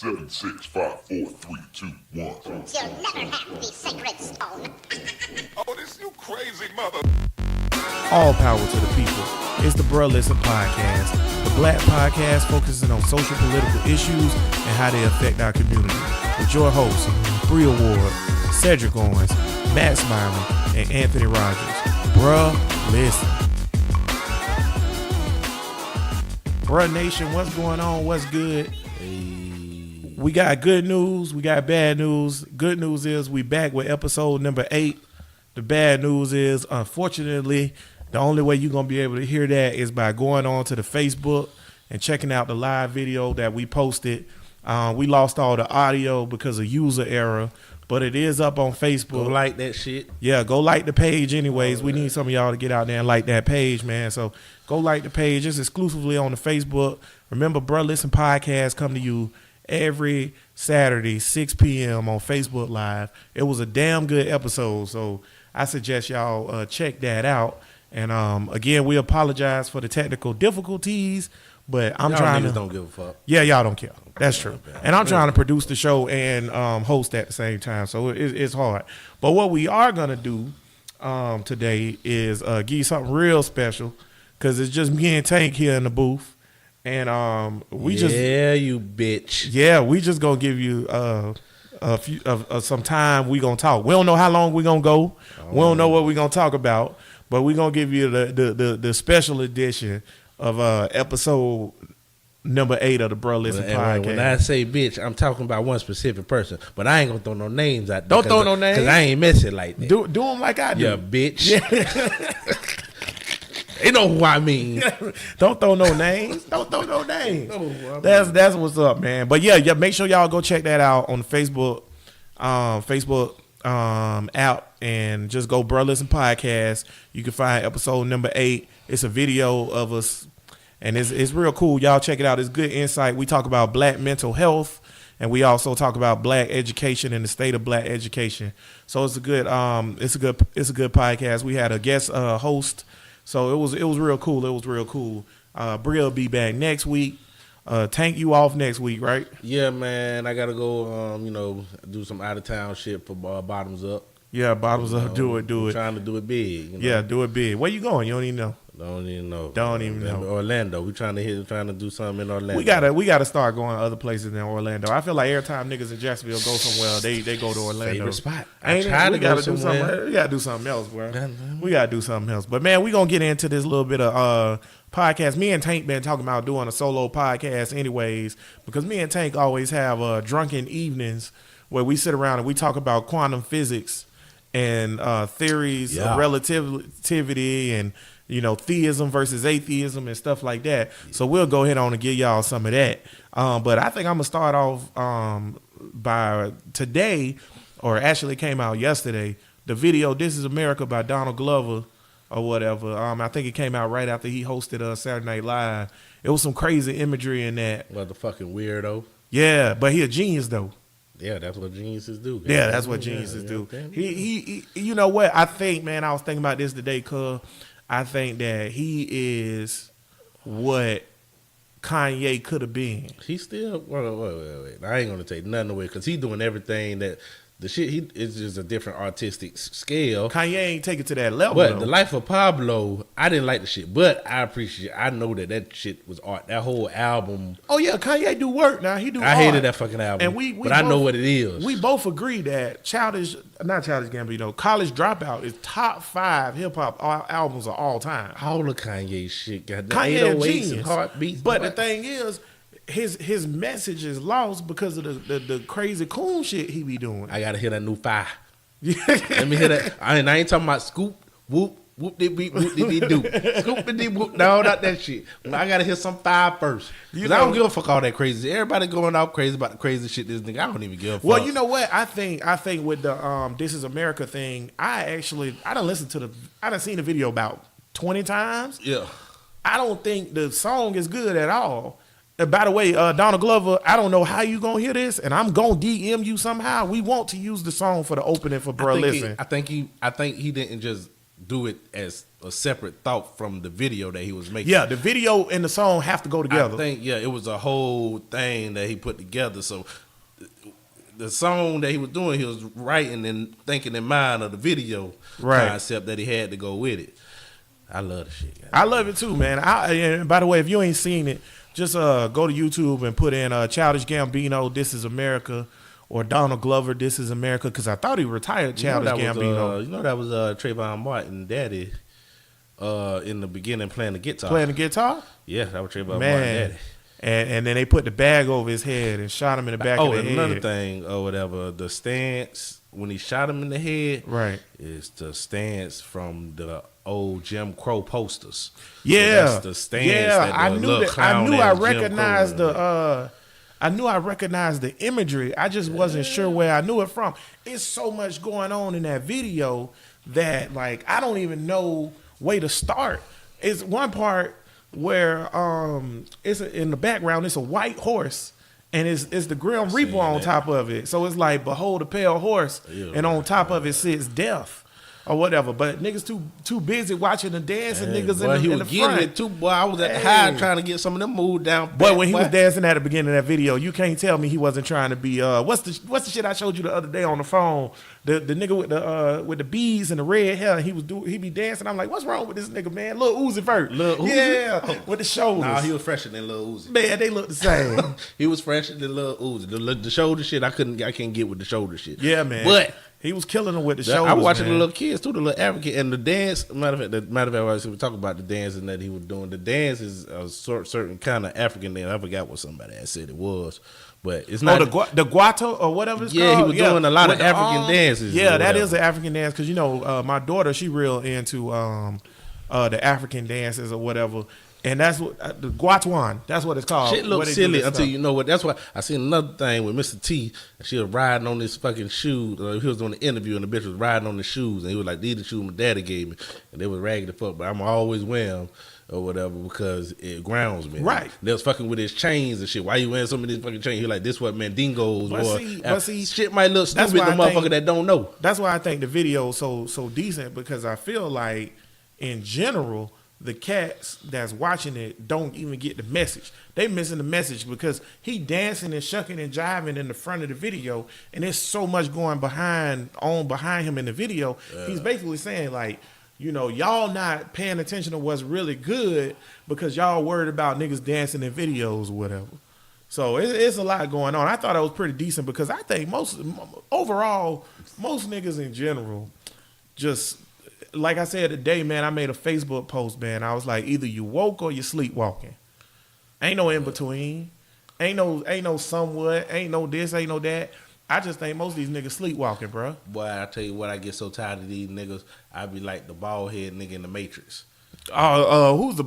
7, 6, 5, 4, 3, 2, 1. You'll never have the sacred stone. Oh, this you crazy mother. All power to the people. It's the Bruh Listen Podcast, the black podcast focusing on social political issues and how they affect our community. With your hosts, Bria Ward, Cedric Owens, Matt Smiley, and Anthony Rogers. Bruh Listen. Bruh Nation, what's going on? What's good? We got good news. We got bad news. Good news is we back with episode number 8. The bad news is, unfortunately, the only way you're going to be able to hear that is by going on to the Facebook and checking out the live video that we posted. We lost all the audio because of user error, but it is up on Facebook. Go like that shit. Yeah, go like the page anyways. We need some of y'all to get out there and like that page, man. So go like the page. It's exclusively on the Facebook. Remember, Bruh Listen Podcast come to you every Saturday, 6 p.m. on Facebook Live. It was a damn good episode, so I suggest y'all check that out. And again, we apologize for the technical difficulties, but I'm y'all trying niggas to. don't give a fuck. Yeah, y'all don't care. That's true. And I'm trying to produce the show and host at the same time, so it's hard. But what we are gonna do today is give you something real special, because it's just me and Tank here in the booth. And we just you bitch. Yeah, we just gonna give you a few some time. We gonna talk. We don't know how long we gonna go. We don't know what we gonna talk about, but we gonna give you the special edition of episode number 8 of the Bruh Listen Podcast. When I say bitch, I'm talking about one specific person, but I ain't gonna throw no names out. Don't throw no names, because I ain't messing like that. Do them like I do. Yeah, bitch. They know who I mean. Don't throw no names. Don't throw no names. No, That's what's up, man. But yeah, make sure y'all go check that out on the Facebook app, and just go Bruh Listen Podcast. You can find episode number 8. It's a video of us, and it's real cool. Y'all check it out. It's good insight. We talk about black mental health, and we also talk about black education and the state of black education. So it's a good podcast. We had a guest host. So it was real cool. It was real cool. Bria will be back next week. Tank, you off next week, right? Yeah, man. I gotta go. Do some out of town shit for Bottoms Up. Yeah, Bottoms Up. Do it. Trying to do it big. Yeah, do it big. Where you going? You don't even know. Don't even know. Orlando. We trying to do something in Orlando. We gotta start going other places than Orlando. I feel like every time niggas in Jacksonville go somewhere, they go to Orlando. Favorite spot. We gotta do something else, bro. We gotta do something else. But man, we gonna get into this little bit of podcast. Me and Tank been talking about doing a solo podcast anyways, because me and Tank always have drunken evenings where we sit around and we talk about quantum physics and theories of relativity and theism versus atheism and stuff like that. So we'll go ahead on and give y'all some of that. But I think I'm gonna start off by today, or actually came out yesterday, the video "This Is America" by Donald Glover or whatever. I think it came out right after he hosted Saturday Night Live. It was some crazy imagery in that. What the fucking weirdo? Yeah, but he a genius though. Yeah, that's what geniuses do. Yeah, that's what geniuses do. He you know what? I think, man, I was thinking about this today, cuz I think that he is what Kanye could have been. He still wait. I ain't gonna take nothing away, because he doing everything that the shit he is just a different artistic scale. Kanye ain't take it to that level. But though. The Life of Pablo, I didn't like the shit, but I appreciate. I know that shit was art. That whole album. Oh yeah, Kanye do work now. He do. I art. hated that fucking album, and but I know what it is. We both agree that not Childish Gambino, College Dropout is top 5 hip hop albums of all time. All the Kanye shit got the Kanye 808s and heartbeats. But the thing is, his message is lost because of the crazy coon shit he be doing. I gotta hear that new fire. Let me hear that. I ain't talking about scoop, whoop, whoop de beep, whoop de doo. Scoop de whoop. No, not that shit. I gotta hear some fire first. Because I don't give a fuck all that crazy. Everybody going out crazy about the crazy shit this nigga. I don't even give a fuck. Well, you know what? I think with the This Is America thing, I done seen the video about 20 times. Yeah. I don't think the song is good at all. By the way, Donald Glover, I don't know how you gonna hear this, and I'm gonna DM you somehow. We want to use the song for the opening for Bruh Listen. I think he didn't just do it as a separate thought from the video that he was making. Yeah, the video and the song have to go together. I think it was a whole thing that he put together. So the song that he was doing, he was writing and thinking in mind of the video concept that he had to go with it. I love the shit. Guys. I love it too, man. And by the way, if you ain't seen it, just go to YouTube and put in Childish Gambino, "This Is America," or Donald Glover, "This Is America," because I thought he retired Childish Gambino. That was Trayvon Martin daddy in the beginning playing the guitar. Playing the guitar? Yeah, that was Trayvon Martin daddy. And then they put the bag over his head and shot him in the back of the head. Oh, another thing or whatever, the stance when he shot him in the head, right, is the stance from the old Jim Crow posters. Yeah, so that's the stance. Yeah, that I knew that. I knew I recognized the imagery. I just wasn't sure where I knew it from. It's so much going on in that video that like I don't even know where to start. It's one part where it's in the background. It's a white horse. And it's the Grim Reaper on top of it. So it's like, behold a pale horse, and on top of it sits death or whatever. But niggas too busy watching the dancing niggas in the front. It too, boy. I was at the high trying to get some of them moved down. But when he was dancing at the beginning of that video, you can't tell me he wasn't trying to be what's the shit I showed you the other day on the phone? The nigga with the beads and the red hair, he be dancing. I'm like, what's wrong with this nigga, man? Lil Uzi Vert. Lil Uzi? Yeah, with the shoulders. Nah, he was fresher than Lil Uzi. Man, they look the same. He was fresher than Lil Uzi. The shoulder shit, I can't get with the shoulder shit. Yeah, man. But he was killing them with the shoulders. I was watching man. the little kids too, the little African, and the dance. Matter of fact, we were talking about the dancing that he was doing. The dance is a certain kind of African dance. I forgot what somebody had said it was. But it's not the guato or whatever it's called. Yeah, he was doing a lot of African dances. Yeah, that is an African dance because my daughter, she real into the African dances or whatever, and that's what the guatuan. That's what it's called. Shit looks silly until you know what. That's why I seen another thing with Mr. T. She was riding on this fucking shoe. He was doing the interview and the bitch was riding on the shoes and he was like, "These the shoes my daddy gave me," and they was raggedy fuck, but I'm always wearing them. Or whatever, because it grounds me. Right. They was fucking with his chains and shit. Why you wearing so many fucking chains? He like, this what Mandingos or shit might look stupid to the motherfucker that don't know. That's why I think the video is so decent, because I feel like in general the cats that's watching it don't even get the message. They missing the message because he dancing and shucking and jiving in the front of the video, and there's so much going behind him in the video. He's basically saying like, y'all not paying attention to what's really good because y'all worried about niggas dancing in videos or whatever. So it's a lot going on. I thought it was pretty decent because I think most niggas in general, just like I said today, man, I made a Facebook post, man. I was like, either you woke or you sleepwalking. Ain't no in between. Ain't no somewhat. Ain't no this. Ain't no that. I just think most of these niggas sleepwalking, bro. Boy, I tell you what, I get so tired of these niggas. I be like the bald head nigga in the Matrix. Who's the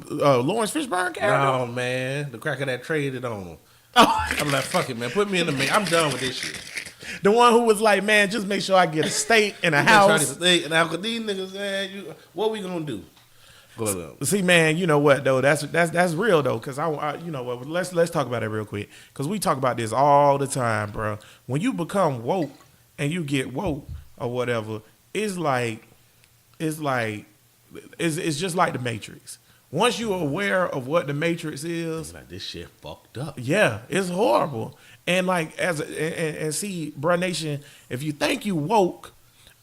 Lawrence Fishburne character? No, man, the cracker that traded on him. I'm like, fuck it, man. Put me in the Matrix. I'm done with this shit. The one who was like, man, just make sure I get a steak and a house. And now, these niggas, man, what we gonna do? See, man, you know what though? That's real though, because I you know what? Let's talk about it real quick, because we talk about this all the time, bro. When you become woke and you get woke or whatever, it's just like the Matrix. Once you're aware of what the Matrix is, like this shit fucked up. Yeah, it's horrible. And like and see, Bruh Nation, if you think you woke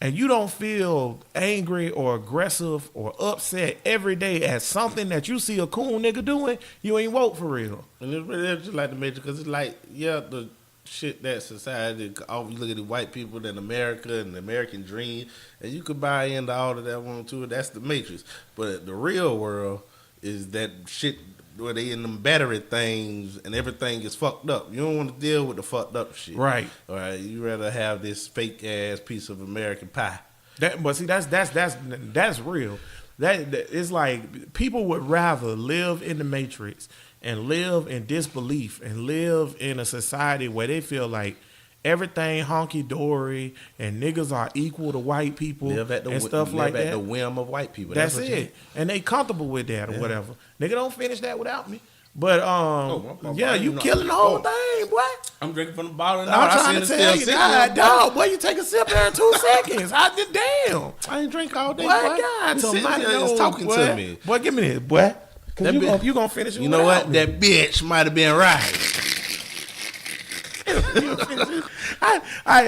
and you don't feel angry or aggressive or upset every day at something that you see a cool nigga doing, you ain't woke for real. And it's really just like the Matrix, because it's like, the shit that society, you look at the white people and America and the American dream, and you could buy into all of that one too. That's the Matrix. But the real world is that shit where they in them battery things and everything is fucked up. You don't want to deal with the fucked up shit. Right. All right. You rather have this fake ass piece of American pie. But see, that's real. That it's like people would rather live in the Matrix and live in disbelief and live in a society where they feel like everything honky-dory and niggas are equal to white people and stuff like that. Live at the whim of white people. That's it. And they comfortable with that or whatever. Nigga, don't finish that without me. But my yeah, you brain, killing the whole thing, boy. I'm drinking from the bottle and I'm I trying to tell you, God, dog, boy, you take a sip every 2 seconds. I did damn. I ain't drink all day, Boy, boy. God, You to sitting my there nose, just talking boy. to me. Boy, give me this, boy. Cause That you gonna finish it. You know what? without me. That bitch might have been right.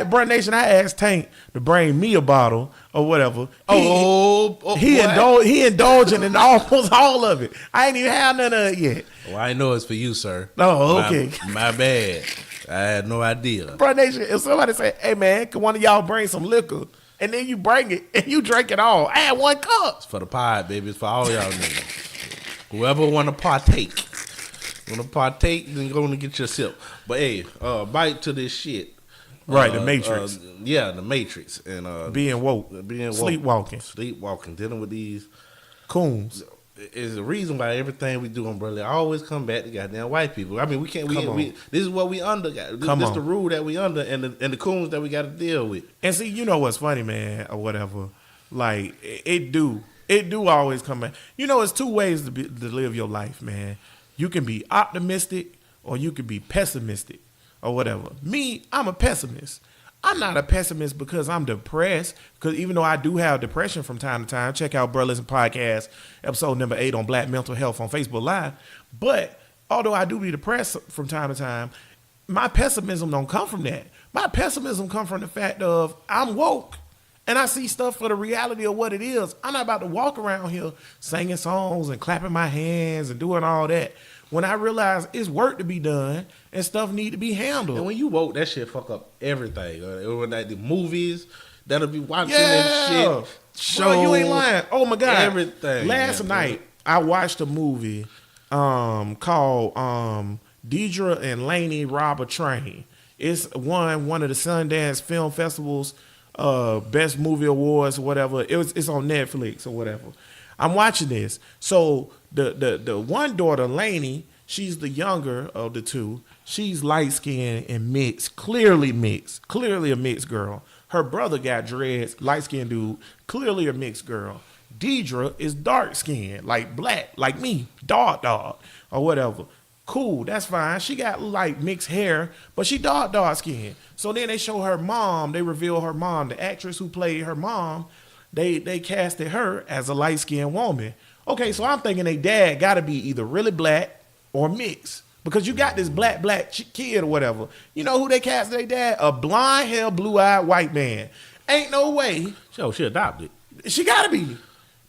Bro Nation, I asked Tank to bring me a bottle or whatever. He indulging in almost all of it. I ain't even had none of it yet. Well, I know it's for you, sir. Oh, okay. My bad. I had no idea. Bro Nation, if somebody say, hey man, can one of y'all bring some liquor? And then you bring it and you drink it all. I had 1 cup. It's for the pod, baby. It's for all y'all niggas. Whoever want to partake. Then go and get your sip. But hey, bite to this shit. Right, the Matrix. The Matrix. And Being woke. Sleepwalking. Dealing with these coons. Is the reason why everything we do on Brotherly always come back to goddamn white people. I mean, we can't. This is what we under. This is the rule that we under, and the coons that we got to deal with. And see, you know what's funny, man, or whatever. Like it do always come back. You know, it's 2 ways to live your life, man. You can be optimistic or you can be pessimistic or whatever. Me, I'm a pessimist. I'm not a pessimist because I'm depressed. Because even though I do have depression from time to time, check out Burleson Podcast, episode number 8 on Black mental health on Facebook Live. But although I do be depressed from time to time, my pessimism don't come from that. My pessimism come from the fact of I'm woke. And I see stuff for the reality of what it is. I'm not about to walk around here singing songs and clapping my hands and doing all that. When I realize it's work to be done and stuff need to be handled. And when you woke, that shit fuck up everything. Like the movies that'll be watching and shit. Show you ain't lying. Oh my God. Everything. Last night I watched a movie called Deidre and Laney Rob a Train. It's won one of the Sundance Film Festivals best movie awards or whatever. It's on Netflix or whatever. I'm watching this. So the one daughter, Laney, she's the younger of the 2. She's light skinned and mixed, clearly a mixed girl. Her brother got dreads, light skinned dude, clearly a mixed girl. Deidre is dark skinned, like black, like me, dark or whatever. Cool, that's fine. She got like mixed hair, but she dark skinned. So then they show her mom. They reveal her mom, the actress who played her mom. They casted her as a light skinned woman. Okay, so I'm thinking they dad got to be either really black or mixed because you got this black kid or whatever. You know who they cast their dad? A blonde hair, blue eyed white man. Ain't no way. So she adopted. She got to be.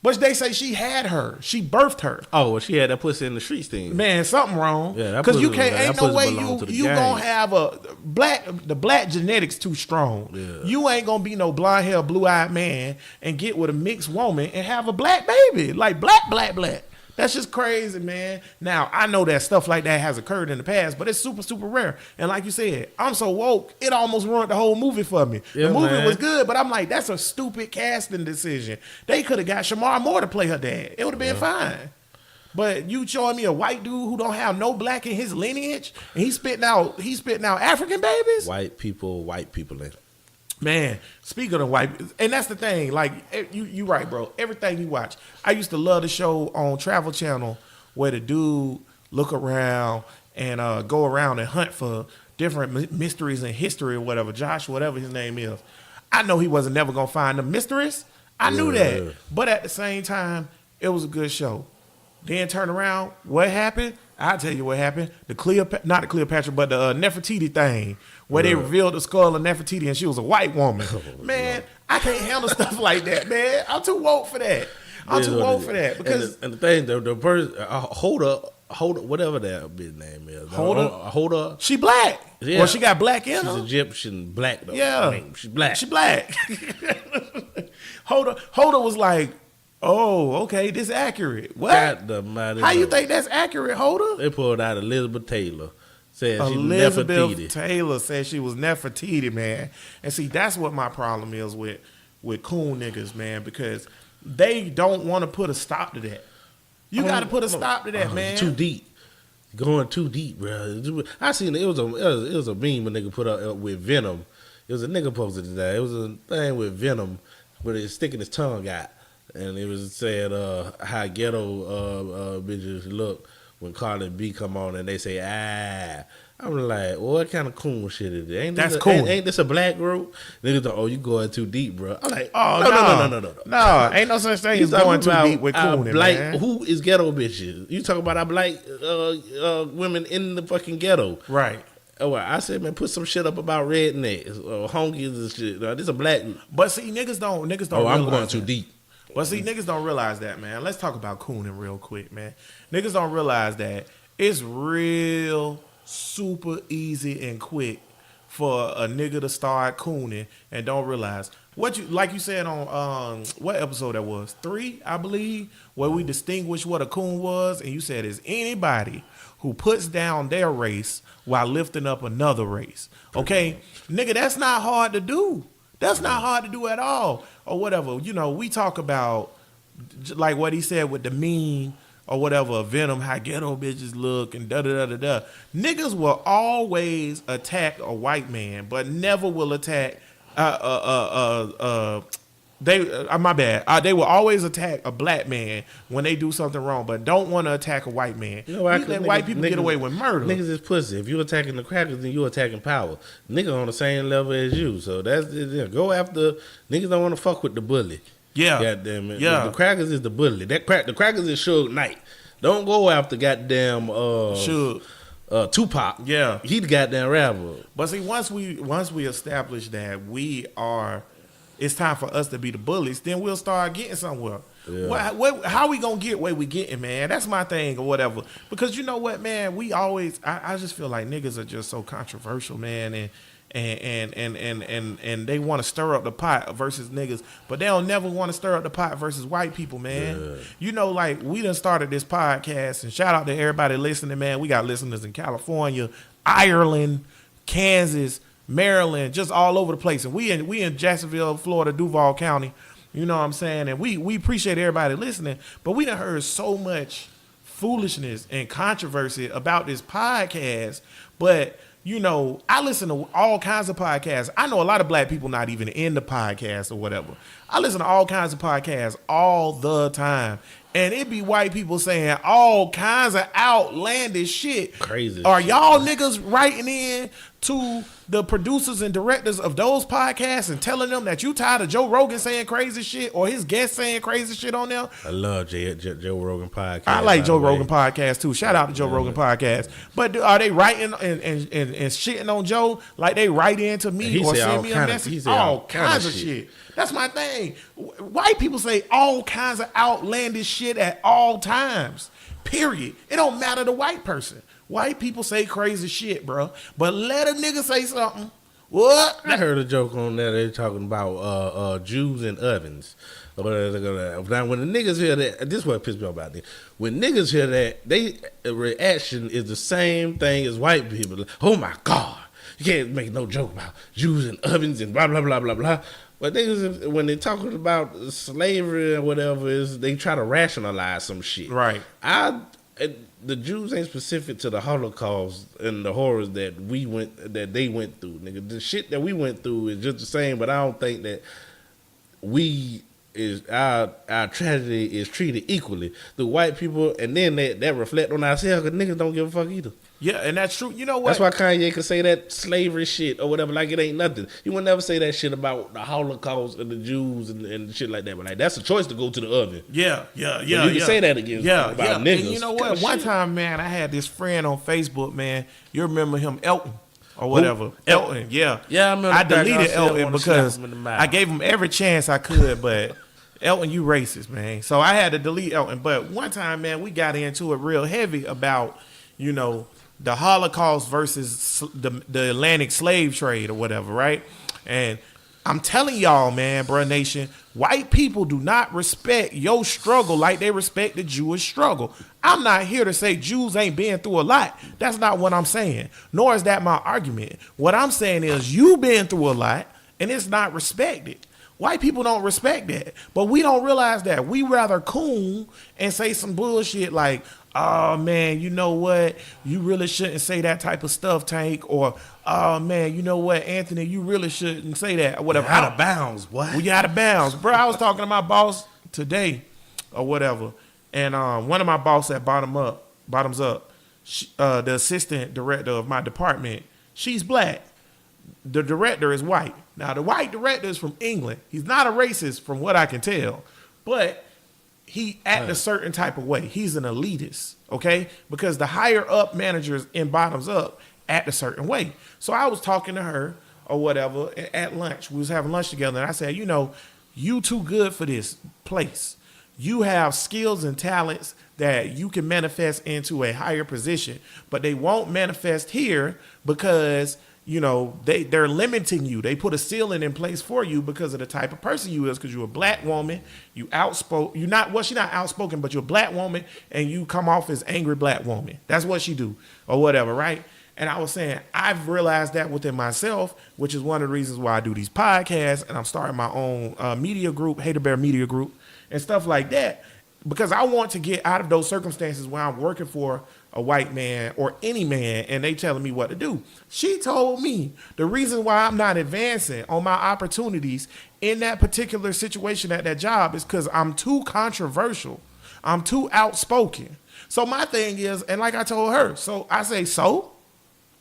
But they say she had her. She birthed her. Oh, well, she had that pussy in the streets thing. Man, something wrong. Yeah, because you can't. Ain't no way you gonna have the black genetics too strong. Yeah. You ain't gonna be no blonde hair, blue eyed man and get with a mixed woman and have a black baby like black. That's just crazy, man. Now, I know that stuff like that has occurred in the past, but it's super, super rare. And like you said, I'm so woke, it almost ruined the whole movie for me. Yeah, the movie man. was good, but I'm like, that's a stupid casting decision. They could have got Shamar Moore to play her dad. It would have been fine. But you showing me a white dude who don't have no black in his lineage, and he's spitting out African babies? White people in. Man, speaking of white, and that's the thing, like, you right, bro. Everything you watch. I used to love the show on Travel Channel where the dude look around and go around and hunt for different mysteries in history or whatever. Josh, whatever his name is. I know he wasn't never going to find the mysteries. I knew that. But at the same time, it was a good show. Then turn around, what happened? I'll tell you what happened. Not the Cleopatra, but the Nefertiti thing, where they revealed the skull of Nefertiti and she was a white woman. Man, I can't handle stuff like that, man. I'm too woke for that. I'm too woke for that. Because and the thing, the person, Holder, whatever that bitch name is. Holder. She black. Yeah. Well, she got black in her. She's Egyptian black, though. Yeah. I mean, she's black. She black. Holder was like, oh, okay, this accurate. What? How you think that's accurate, Holder? They pulled out Elizabeth Taylor. Said she Elizabeth Nefertiti. Taylor said she was Nefertiti, man. And see, that's what my problem is with coon niggas, man, because they don't want to put a stop to that. You got to put a stop to that, man. Too deep. Going too deep, bro. I seen it was a meme a nigga put up with Venom. It was a nigga posted today. It was a thing with Venom where he's sticking his tongue out. And it was saying how ghetto bitches look when Carly B come on and they say, I'm like, well, what kind of coon shit is it? That's cool. Ain't this a black group? Niggas go, oh, you going too deep, bro. I'm like, oh, no. No, ain't no such thing as going too deep with cooning, man. Who is ghetto bitches? You talking about our black women in the fucking ghetto. Right. Oh, I said, man, put some shit up about rednecks or honkies and shit. No, this is a black group. But see, niggas don't Oh, I'm realize going too that. deep. But see, niggas don't realize that, man. Let's talk about cooning real quick, man. Niggas don't realize that it's real super easy and quick for a nigga to start cooning and don't realize what you, like you said on what episode that was, 3, I believe, where we distinguished what a coon was, and you said is anybody who puts down their race while lifting up another race. Okay, nigga, that's not hard to do. That's not hard to do at all, or whatever. You know, we talk about like what he said with the meme or whatever, Venom, how ghetto bitches look and da-da-da-da-da. Niggas will always attack a white man, but never will attack, my bad. They will always attack a black man when they do something wrong, but don't want to attack a white man. You know why? We let white people get away with murder. Niggas is pussy. If you attacking the crackers, then you attacking power. Niggas on the same level as you. So that's go after niggas. Don't want to fuck with the bully. Yeah. Goddamn it. Yeah. The crackers is the bully. The crackers is Suge Knight. Don't go after goddamn Suge. Tupac. Yeah. He the goddamn rapper. But see, once we establish that it's time for us to be the bullies, then we'll start getting somewhere. Yeah. How we gonna get where we getting, man? That's my thing or whatever. Because you know what, man, we always I just feel like niggas are just so controversial, man, and they want to stir up the pot versus niggas, but they don't never want to stir up the pot versus white people, man. Yeah. You know, like we done started this podcast, and shout out to everybody listening, man. We got listeners in California, Ireland, Kansas, Maryland, just all over the place. And we in Jacksonville, Florida, Duval County. You know what I'm saying? And we appreciate everybody listening, but we done heard so much foolishness and controversy about this podcast. But you know, I listen to all kinds of podcasts. I know a lot of black people not even in the podcast or whatever. I listen to all kinds of podcasts all the time. And it be white people saying all kinds of outlandish shit. Crazy Are shit. y'all niggas writing in to the producers and directors of those podcasts and telling them that you tired of Joe Rogan saying crazy shit or his guests saying crazy shit on them? I love Joe Rogan podcast. I like Joe by the way. Rogan podcast too. Shout out to Joe Rogan podcast. But are they writing and shitting on Joe like they write into me He or say send all me a kind of- message? he say All all kinds kind of of shit. That's my thing. White people say all kinds of outlandish shit at all times. Period. It don't matter to white person. White people say crazy shit, bro. But let a nigga say something. What? I heard a joke on there. They're talking about Jews and ovens. Now, when the niggas hear that, this is what pissed me off about this. When niggas hear that, they reaction is the same thing as white people. Like, oh my God, you can't make no joke about Jews and ovens and blah blah blah blah blah. But niggas, when they talking about slavery or whatever, is they try to rationalize some shit. Right. The Jews ain't specific to the Holocaust and the horrors that they went through, nigga. The shit that we went through is just the same, but I don't think that our tragedy is treated equally. The white people, and then that reflect on ourselves, because niggas don't give a fuck either. Yeah, and that's true. You know what? That's why Kanye could say that slavery shit or whatever, like it ain't nothing. He would never say that shit about the Holocaust and the Jews and shit like that. But like, that's a choice to go to the oven. Yeah. You can say that again about niggas. And you know what? One time, man, I had this friend on Facebook, man. You remember him, Elton, or whatever. Elton, yeah. Yeah, I remember. I deleted Elton wanna because slap him in the mouth. I gave him every chance I could, but Elton, you racist, man. So I had to delete Elton. But one time, man, we got into it real heavy about, you know, the Holocaust versus the Atlantic slave trade or whatever, right? And I'm telling y'all, man, bruh nation, white people do not respect your struggle like they respect the Jewish struggle. I'm not here to say Jews ain't been through a lot. That's not what I'm saying, nor is that my argument. What I'm saying is you been through a lot, and it's not respected. White people don't respect that, but we don't realize that. We rather coon and say some bullshit like, oh, man, you know what? You really shouldn't say that type of stuff, Tank. Or, oh, man, you know what, Anthony? You really shouldn't say that. Or whatever. Out of bounds, what? We out of bounds. Bro, I was talking to my boss today or whatever. And one of my boss at Bottom Up, Bottoms Up, the assistant director of my department, she's black. The director is white. Now, the white director is from England. He's not a racist from what I can tell, but he act a certain type of way. He's an elitist, okay? Because the higher up managers in Bottoms Up act a certain way. So I was talking to her or whatever at lunch. We was having lunch together, and I said, you too good for this place. You have skills and talents that you can manifest into a higher position, but they won't manifest here because they're limiting you. They put a ceiling in place for you because of the type of person you is, because you're a black woman, you outspoken. She's not outspoken, but you're a black woman and you come off as angry black woman. That's what she do or whatever, right? And I was saying, I've realized that within myself, which is one of the reasons why I do these podcasts, and I'm starting my own media group, Hater Bear Media Group, and stuff like that, because I want to get out of those circumstances where I'm working for a white man or any man and they telling me what to do. She told me the reason why I'm not advancing on my opportunities in that particular situation at that job is because I'm too controversial. I'm too outspoken. So my thing is, and like I told her, so I say,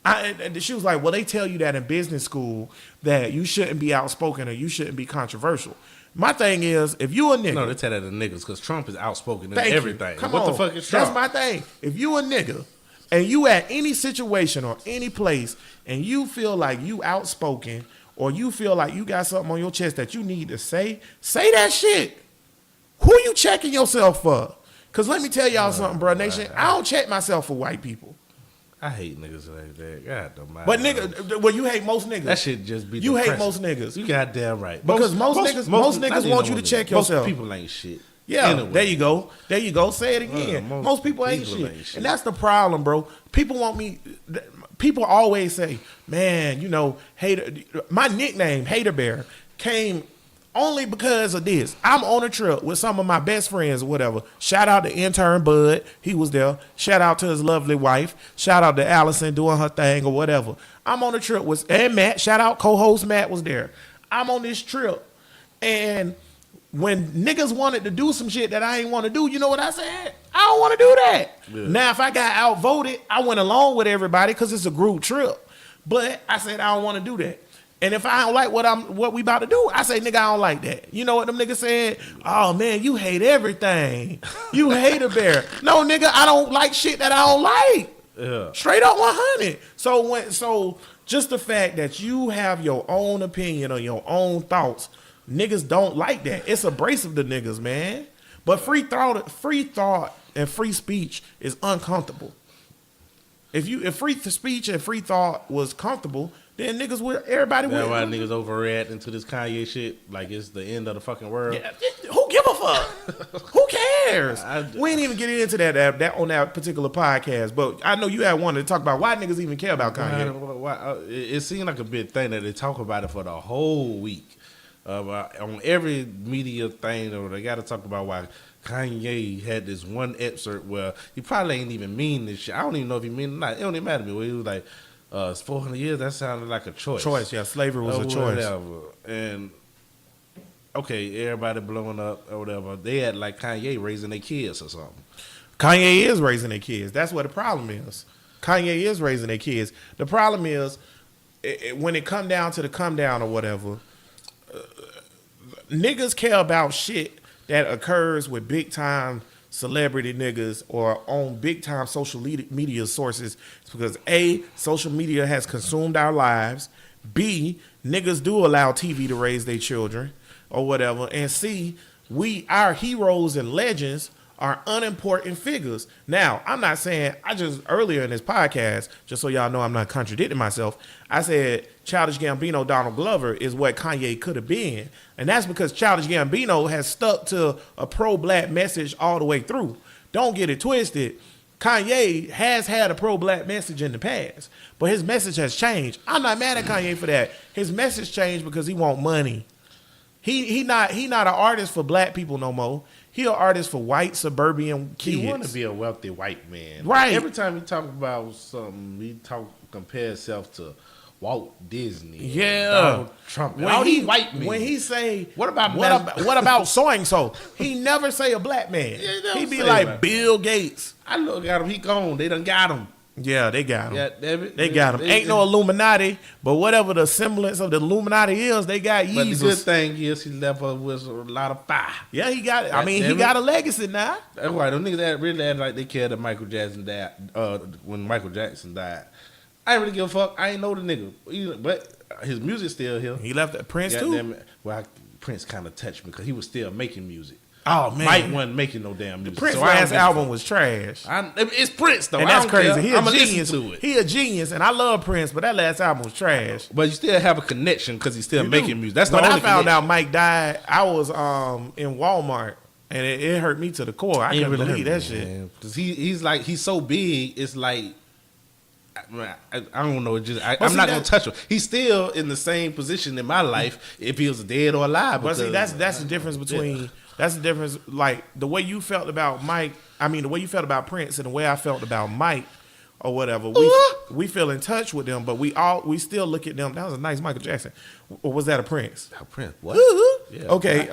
and she was like, well, they tell you that in business school that you shouldn't be outspoken or you shouldn't be controversial. My thing is, if you a nigga. No, they tell that to niggas because Trump is outspoken in Thank everything. You. Come what on. the fuck is Trump? That's my thing. If you a nigga and you at any situation or any place and you feel like you outspoken or you feel like you got something on your chest that you need to say that shit. Who you checking yourself for? Because let me tell y'all something, bro, nation. I don't check myself for white people. I hate niggas like that. God don't mind. But nigga, well, you hate most niggas. That shit just be You depressing. hate most niggas. You goddamn right. Because most niggas want you to check yourself. Most people ain't shit. Yeah, anyway. There you go. Say it again. Most people ain't shit. And that's the problem, bro. People always say, man, Hater. My nickname, Hater Bear, came only because of this. I'm on a trip with some of my best friends or whatever. Shout out to intern Bud. He was there. Shout out to his lovely wife. Shout out to Allison doing her thing or whatever. I'm on a trip and Matt. Shout out co-host Matt was there. I'm on this trip. And when niggas wanted to do some shit that I ain't want to do, you know what I said? I don't want to do that. Yeah. Now, if I got outvoted, I went along with everybody because it's a group trip. But I said I don't want to do that. And if I don't like what we about to do, I say, nigga, I don't like that. You know what them niggas said? Oh, man, you hate everything. You hate a bear. No, nigga, I don't like shit that I don't like. Yeah. Straight up 100. So just the fact that you have your own opinion or your own thoughts, niggas don't like that. It's abrasive to niggas, man. But free thought and free speech is uncomfortable. If free speech and free thought was comfortable, then niggas would, everybody would. That's why niggas overreacting to this Kanye shit like it's the end of the fucking world. Yeah, who give a fuck? Who cares? We ain't even getting into that on that particular podcast, but I know you had wanted to talk about why niggas even care about Kanye. It seemed like a big thing that they talk about it for the whole week. On every media thing, or they got to talk about why Kanye had this one excerpt where he probably ain't even mean this shit. I don't even know if he mean it or not. It don't even matter to me. Where he was like, it's 400 years, that sounded like a choice. Yeah, slavery was a choice. And, okay, everybody blowing up or whatever. They had like Kanye raising their kids or something. Kanye is raising their kids. That's what the problem is. Kanye is raising their kids. The problem is, when it come down to the come down or whatever, niggas care about shit that occurs with big time celebrity niggas or on big time social media sources. It's because A, social media has consumed our lives. B, niggas do allow TV to raise their children or whatever. And C, our heroes and legends are unimportant figures. Now, I'm not saying, earlier in this podcast, just so y'all know I'm not contradicting myself, I said Childish Gambino, Donald Glover is what Kanye could have been. And that's because Childish Gambino has stuck to a pro-black message all the way through. Don't get it twisted. Kanye has had a pro-black message in the past, but his message has changed. I'm not mad at Kanye for that. His message changed because he want money. He not an artist for black people no more. He an artist for white suburban kids. He want to be a wealthy white man. Right. Every time he talk about something, compare himself to Walt Disney, Yeah. Donald Trump, all these white men. When he say, What about what about so and so? He never say a black man. Yeah, he never He be say like that. Bill Gates. I look at him, he gone. They done got him. Yeah, they got him. Yeah, damn it. They got him. Ain't no Illuminati, but whatever the semblance of the Illuminati is, they got But the good Jesus. thing is he left us with a lot of fire. Yeah, he got it. I mean, he Damn it. got a legacy now. That's why them niggas that really act like they cared that Michael Jackson died. When Michael Jackson died, I ain't really give a fuck. I ain't know the nigga, but his music still here. He left Prince too. Goddamn it. Well, Prince kind of touched me because he was still making music. Oh man, Mike wasn't making no damn music. Prince's so I don't last give a album fuck. was trash. It's Prince though, And I that's don't crazy. care. He a I'ma listen genius. to it. He a genius, and I love Prince, but that last album was trash. But you still have a connection because he's still You making do. music. That's the when only I found connection. out Mike died, I was in Walmart, and it hurt me to the core. I couldn't believe that shit. Because he's so big. It's like I don't know. I'm see, not gonna touch him. He's still in the same position in my life if he was dead or alive. But see, because- that's the difference between that's the difference. Like the way you felt about Mike, I mean, the way you felt about Prince, and the way I felt about Mike, or whatever. We feel in touch with them, but we still look at them. That was a nice Michael Jackson, or was that a Prince? Prince. What? Yeah. Okay,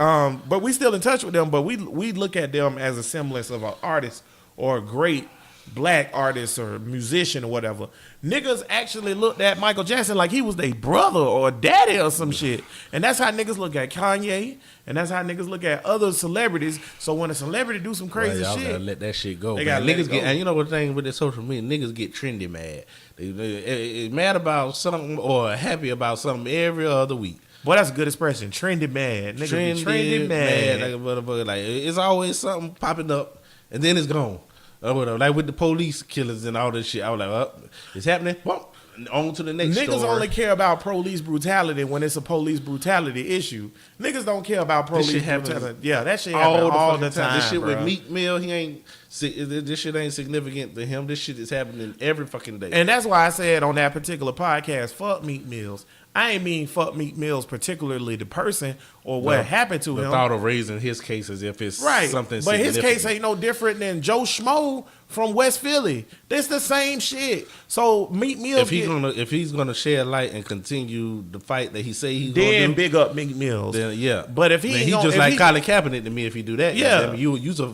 but we still in touch with them, but we look at them as a semblance of an artist or a great black artist or musician or whatever. Niggas actually looked at Michael Jackson like he was their brother or daddy or some shit. And that's how niggas look at Kanye, and that's how niggas look at other celebrities. So when a celebrity do some crazy Y'all shit, gotta let that shit go. They Man. gotta let Niggas it go. get, and you know what the thing with the social media, niggas get trendy mad. They mad about something or happy about something every other week. boy, that's a good expression. Trendy mad. Niggas be trendy mad. like a motherfucker. Like it's always something popping up and then it's gone. Or whatever. Like with the police killers and all this shit. I was like, oh, it's happening. Well, on to the next Niggas story. only care about police brutality when it's a police brutality issue. Niggas don't care about This police shit happens brutality. Yeah, that shit happens all the time. This shit with bruh. Meek Mill, this shit ain't significant to him. This shit is happening every fucking day. And that's why I said on that particular podcast, fuck Meek Mills. I ain't mean fuck Meek Mills, particularly the person or what happened to the him. thought of raising his case as if it's Right. something But his significant. case ain't no different than Joe Schmo from West Philly. It's the same shit. So Meek Mills if he's gonna shed light and continue the fight that he say he's gonna then do, big up Meek Mills. then yeah. But if he then ain't he gonna- just if like he- Colin Kaepernick to me if he do that. Yeah. Goddamn, you use a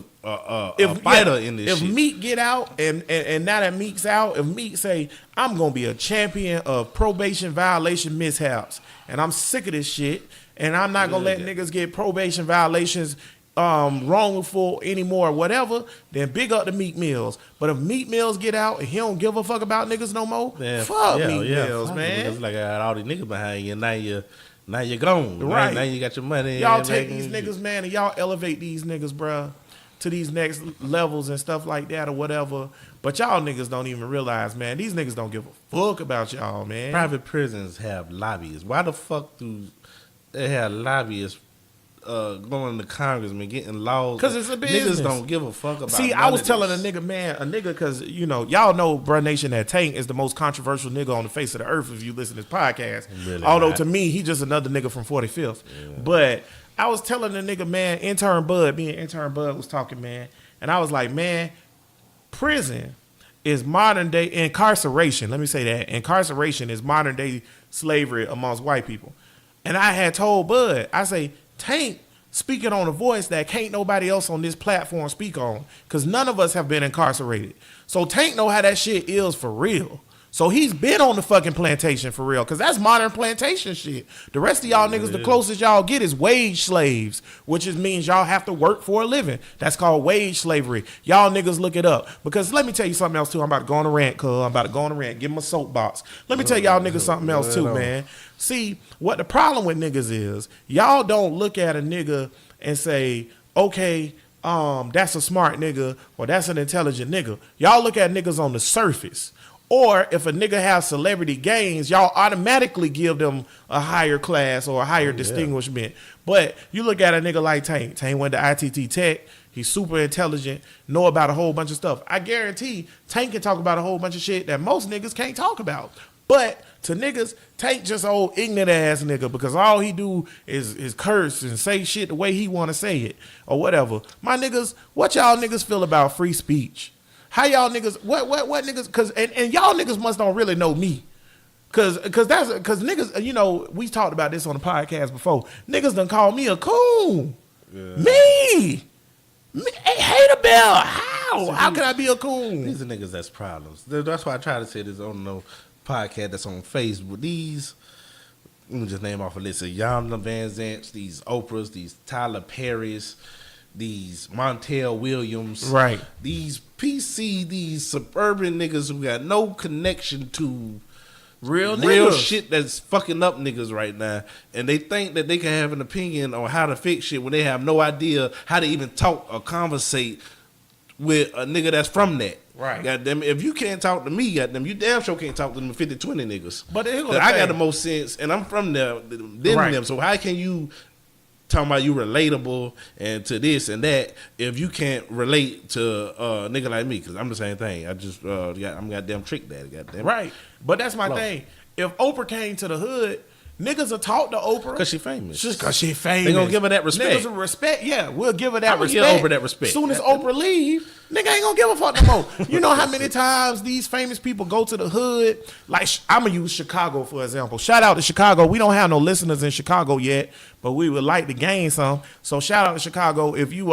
fighter in this if shit. Meek get out and now that Meek's out, if Meek say I'm gonna be a champion of probation violation mishaps, and I'm sick of this shit, and I'm not gonna let niggas get probation violations wrongful anymore or whatever, then big up to Meek Mills. But if Meek Mills get out and he don't give a fuck about niggas no more, Yeah, fuck yeah, Meek yeah, Mills, fuck man. It's like I got all these niggas behind you. Now you're gone. Right. Now you got your money. Y'all and take everything. these niggas, man, and y'all elevate these niggas, bruh, to these next levels and stuff like that or whatever. But y'all niggas don't even realize, man, these niggas don't give a fuck about y'all, man. Private prisons have lobbyists. Why the fuck do they have lobbyists going to Congressman getting laws? 'Cause it's a business. Niggas don't give a fuck about. See, none I was of telling this. a nigga, because, you know, y'all know Bruh Nation that Tank is the most controversial nigga on the face of the earth if you listen to this podcast. Really Although not. to me, he just another nigga from 45th. But I was telling the nigga, man, intern Bud was talking, man, and I was like, man, prison is modern day incarceration. Let me say that. Incarceration is modern day slavery amongst white people. And I had told Bud, I say, Tank speaking on a voice that can't nobody else on this platform speak on, because none of us have been incarcerated. So Tank know how that shit is for real. So he's been on the fucking plantation for real, because that's modern plantation shit. The rest of y'all niggas, the closest y'all get is wage slaves, which means y'all have to work for a living. That's called wage slavery. Y'all niggas look it up. Because let me tell you something else too. I'm about to go on a rant, cuz. I'm about to go on a rant. Give him a soapbox. Let me tell y'all niggas something else too, man. See, what the problem with niggas is, y'all don't look at a nigga and say, okay, that's a smart nigga or that's an intelligent nigga. Y'all look at niggas on the surface. Or if a nigga has celebrity gains, y'all automatically give them a higher class or a higher distinguishment. But you look at a nigga like Tank. Tank went to ITT Tech. He's super intelligent, know about a whole bunch of stuff. I guarantee Tank can talk about a whole bunch of shit that most niggas can't talk about. But to niggas, Tank just an old ignorant ass nigga because all he do is curse and say shit the way he want to say it or whatever. My niggas, what y'all niggas feel about free speech? How y'all niggas, what niggas, cause, and y'all niggas must don't really know me. Cause niggas, you know, we talked about this on the podcast before. Niggas done called me a coon. Yeah. Me, Hater Bell. How can I be a coon? These are niggas that's problems. That's why I try to say this on no podcast that's on Facebook. These, let me just name off a list of Yamna Van Zants, these Oprahs, these Tyler Perrys, these Montel Williams, Right. These PC, these suburban niggas who got no connection to Real real niggas. shit that's fucking up niggas right now, and they think that they can have an opinion on how to fix shit when they have no idea how to even talk or conversate with a nigga that's from that. Right. Goddamn, if you can't talk to me, goddamn, you damn sure can't talk to them 50, 20 niggas. But here go 'Cause the I got thing. the most sense, and I'm from there than Right. them. So how can you talking about you relatable and to this and that if you can't relate to a nigga like me? Because I'm the same thing. I just I'm goddamn trick daddy. Goddamn. Right. But that's my Flow. thing. If Oprah came to the hood, niggas will talk to Oprah. Because she famous. Just because she famous. They gonna give her that respect. Niggas will respect. Yeah, we'll give her that I'ma respect. give Oprah that respect. As soon as Oprah leave, nigga ain't gonna give a fuck no more. You know how many times these famous people go to the hood? Like, I'm gonna use Chicago for example. Shout out to Chicago. We don't have no listeners in Chicago yet, but we would like to gain some. So shout out to Chicago. If you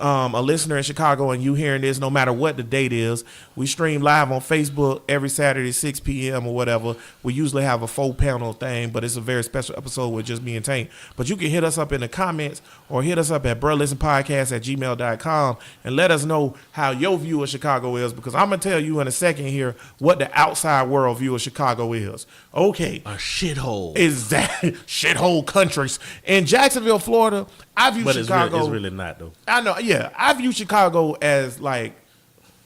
a listener in Chicago and you hearing this, no matter what the date is, we stream live on Facebook every Saturday 6 p.m. or whatever. We usually have a 4-panel thing, but it's a very special episode with just me and Tank. But you can hit us up in the comments or hit us up at bruhlistenpodcast@gmail.com and let us know how your view of Chicago is, because I'm going to tell you in a second here what the outside world view of Chicago is. Okay. A shithole. Is that shithole countries. In Jacksonville, Florida, I view But Chicago. it's really not though. I know, yeah. I view Chicago as like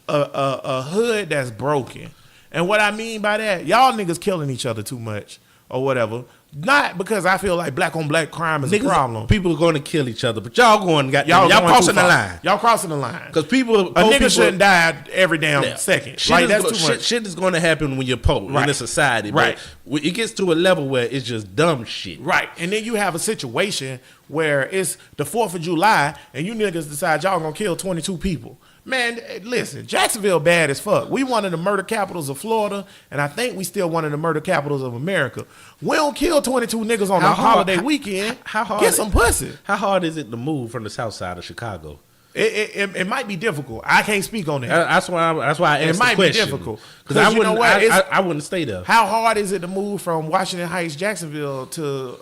a hood that's broken. And what I mean by that, y'all niggas killing each other too much or whatever. Not because I feel like black on black crime is a problem. People are going to kill each other, but y'all going Y'all going crossing too the far. line. Y'all crossing the line. Because people, A nigga shouldn't die every damn Yeah. second. Shit Like is that's go- too much. Shit is going to happen when you're poor Right. in a society. Right. But when it gets to a level where it's just dumb shit. Right. And then you have a situation where it's the 4th of July and you niggas decide y'all gonna kill 22 people. Man, listen, Jacksonville bad as fuck. We one of the murder capitals of Florida, and I think we still one of the murder capitals of America. We don't kill 22 niggas on a holiday weekend. How hard? Get some pussy. How hard is it to move from the south side of Chicago? It might be difficult. I can't speak on that. That's why I It asked might the be question. difficult. Because I 'Cause you wouldn't. know what? I wouldn't stay there. How hard is it to move from Washington Heights, Jacksonville to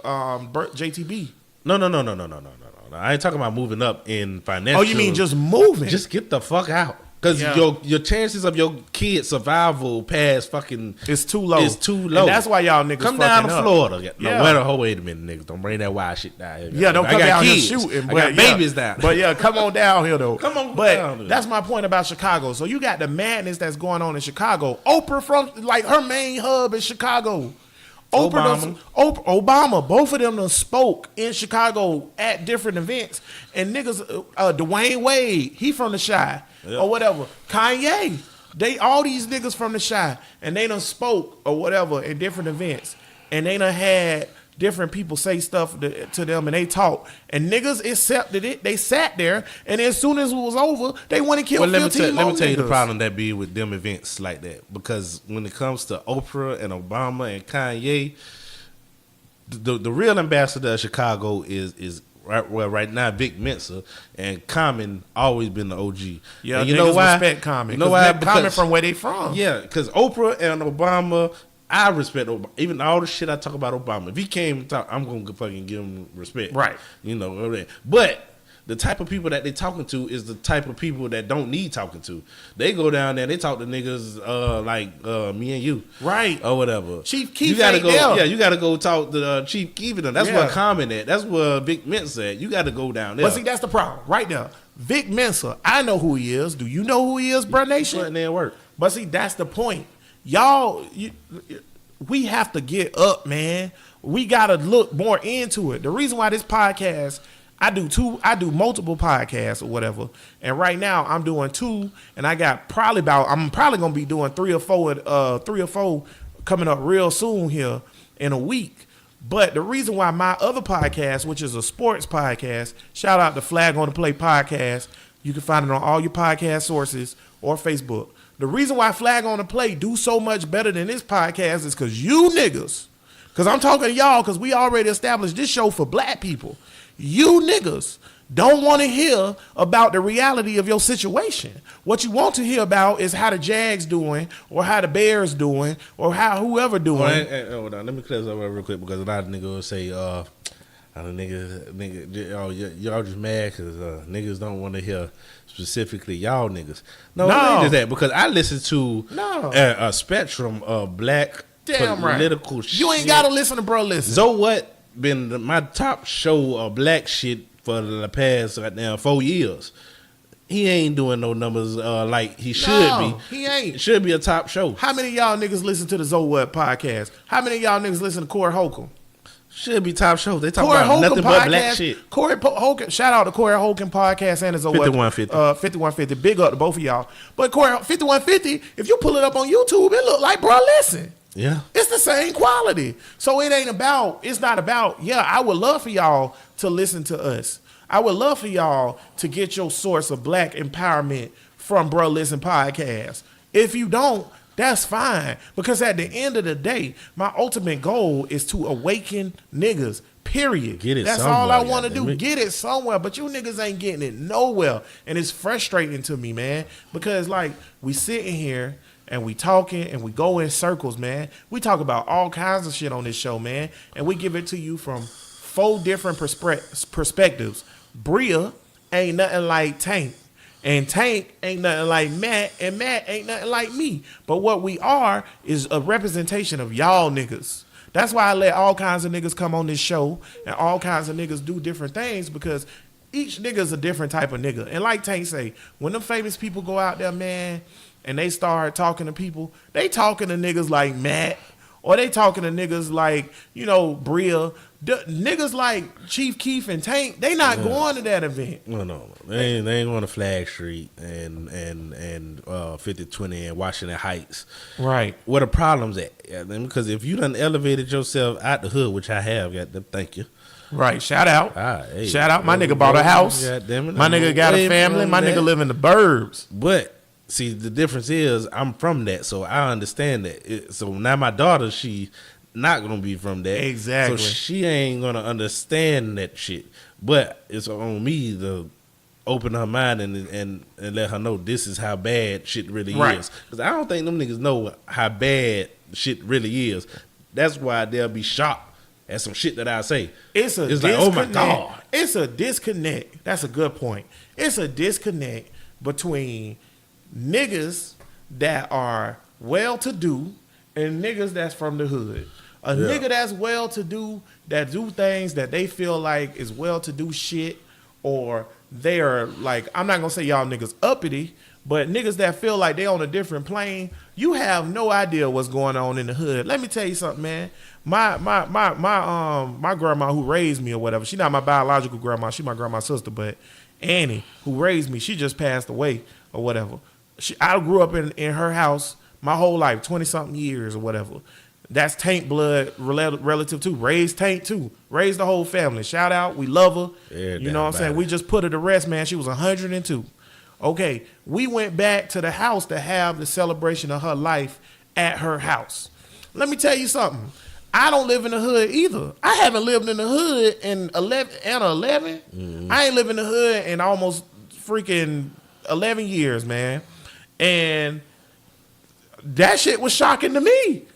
JTB? No. I ain't talking about moving up in financial. Oh, you mean just moving? Just get the fuck out. Because Yeah. your chances of your kid's survival past fucking it's too low. It's too low. And that's why y'all niggas come down to fucking up. Florida. No, Yeah. wait a minute, niggas. Don't bring that wild shit down here. Yeah, don't I come got down kids. here shooting. I got babies down. But yeah, come on down here though. Come on but down here. that's my point about Chicago. So you got the madness that's going on in Chicago. Oprah from like her main hub is Chicago. Obama, both of them done spoke in Chicago at different events. And niggas, Dwayne Wade, he from the Chi or whatever. Kanye, all these niggas from the Chi, and they done spoke or whatever in different events. And they done had different people say stuff to them and they talk. And niggas accepted it. They sat there, and as soon as it was over, they went and killed 15 more let me tell you the niggas. problem that be with them events like that. Because when it comes to Oprah and Obama and Kanye, the real ambassador of Chicago is right now Vic Mensa, and Common always been the OG. Yeah, and you know why? Respect Common. You know why? Common Because- from where they from. Yeah, because Oprah and Obama, I respect Obama. Even all the shit I talk about Obama. If he came and talk, I'm going to fucking give him respect. Right. You know, but the type of people that they talking to is the type of people that don't need talking to. They go down there, they talk to niggas like me and you. Right. Or whatever. Chief Keef you gotta ain't go. there. Yeah, you got to go talk to Chief Keef. That's Yeah. where Common at. That's where Vic Mensa at. You got to go down there. But see, that's the problem right there. Vic Mensa, I know who he is. Do you know who he is, Bruh Nation? Putting in work. But see, that's the point. Y'all, we have to get up, man. We got to look more into it. The reason why this podcast, I do multiple podcasts or whatever. And right now I'm doing 2, and I'm probably going to be doing 3 or 4 coming up real soon here in a week. But the reason why my other podcast, which is a sports podcast, shout out to Flag on the Play podcast, you can find it on all your podcast sources or Facebook. The reason why Flag on the Play do so much better than this podcast is because you niggas, because I'm talking to y'all because we already established this show for black people. You niggas don't want to hear about the reality of your situation. What you want to hear about is how the Jags doing, or how the Bears doing, or how whoever doing. Hold on, let me clear this up real quick because a lot of niggas will say, y'all just mad because niggas don't want to hear specifically y'all niggas. No, it ain't just that, because I listen to a spectrum of black political shit. You ain't got to listen to Bro Listen. So what been my top show of black shit for the past right now 4 years. He ain't doing no numbers like he should be. He ain't. It should be a top show. How many of y'all niggas listen to the So What podcast? How many of y'all niggas listen to Corey Holcomb? Should be top show. They talk about nothing but black shit. Corey Holcomb, shout out to Corey Holcomb podcast and his 5150. 5150. Big up to both of y'all. But Corey 5150, if you pull it up on YouTube, it look like Bro Listen. Yeah. It's the same quality. So it's not about, I would love for y'all to listen to us. I would love for y'all to get your source of black empowerment from Bro Listen podcast. If you don't, that's fine. Because at the end of the day, my ultimate goal is to awaken niggas. Period. Get it That's somewhere, all I want to do. goddammit. Get it somewhere. But you niggas ain't getting it nowhere. And it's frustrating to me, man. Because like we sitting here and we talking and we go in circles, man. We talk about all kinds of shit on this show, man. And we give it to you from 4 different perspectives. Bria ain't nothing like Tank. And Tank ain't nothing like Matt. And Matt ain't nothing like me. But what we are is a representation of y'all niggas. That's why I let all kinds of niggas come on this show and all kinds of niggas do different things, because each nigga's a different type of nigga. And like Tank say, when them famous people go out there, man, and they start talking to people, they talking to niggas like Matt, or they talking to niggas like, Bria. Niggas like Chief Keef and Tank, they not going to that event. No. They ain't going to Flag Street and 5020 and Washington Heights. Right. Where the problem's at. Because if you done elevated yourself out the hood, which I have, thank you. Right. Shout out. Hey, Shout out. My nigga bought a house. My nigga got a family. My nigga live in the burbs. But see, the difference is I'm from that, so I understand that. So now my daughter, she not gonna be from that. Exactly. So she ain't gonna understand that shit. But it's on me to open her mind and let her know this is how bad shit really is. Because I don't think them niggas know how bad shit really is. That's why they'll be shocked at some shit that I say. It's like, oh my God. It's a disconnect. That's a good point. It's a disconnect between niggas that are well-to-do and niggas that's from the hood. A nigga that's well-to-do, that do things that they feel like is well-to-do shit, or they are like, I'm not gonna say y'all niggas uppity, but niggas that feel like they on a different plane, you have no idea what's going on in the hood. Let me tell you something, man. My grandma who raised me or whatever, she not my biological grandma, she my grandma's sister, but Annie, who raised me, she just passed away or whatever. I grew up in her house my whole life, 20-something years or whatever. That's Tank blood relative too. Raised Tank too. Raised the whole family. Shout out. We love her. You know what I'm saying? We just put her to rest, man. She was 102. Okay. We went back to the house to have the celebration of her life at her house. Let me tell you something. I don't live in the hood either. I haven't lived in the hood in 11. Mm-hmm. I ain't lived in the hood in almost freaking 11 years, man. And that shit was shocking to me.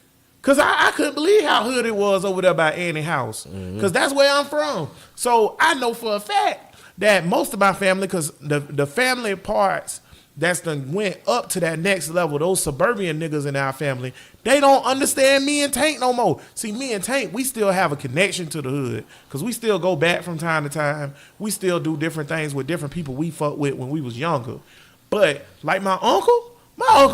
Because I couldn't believe how hood it was over there by Annie's house. Because that's where I'm from. So I know for a fact that most of my family, because the family parts that's done went up to that next level, those suburban niggas in our family, they don't understand me and Tank no more. See, me and Tank, we still have a connection to the hood. Because we still go back from time to time. We still do different things with different people we fucked with when we was younger. But like my uncle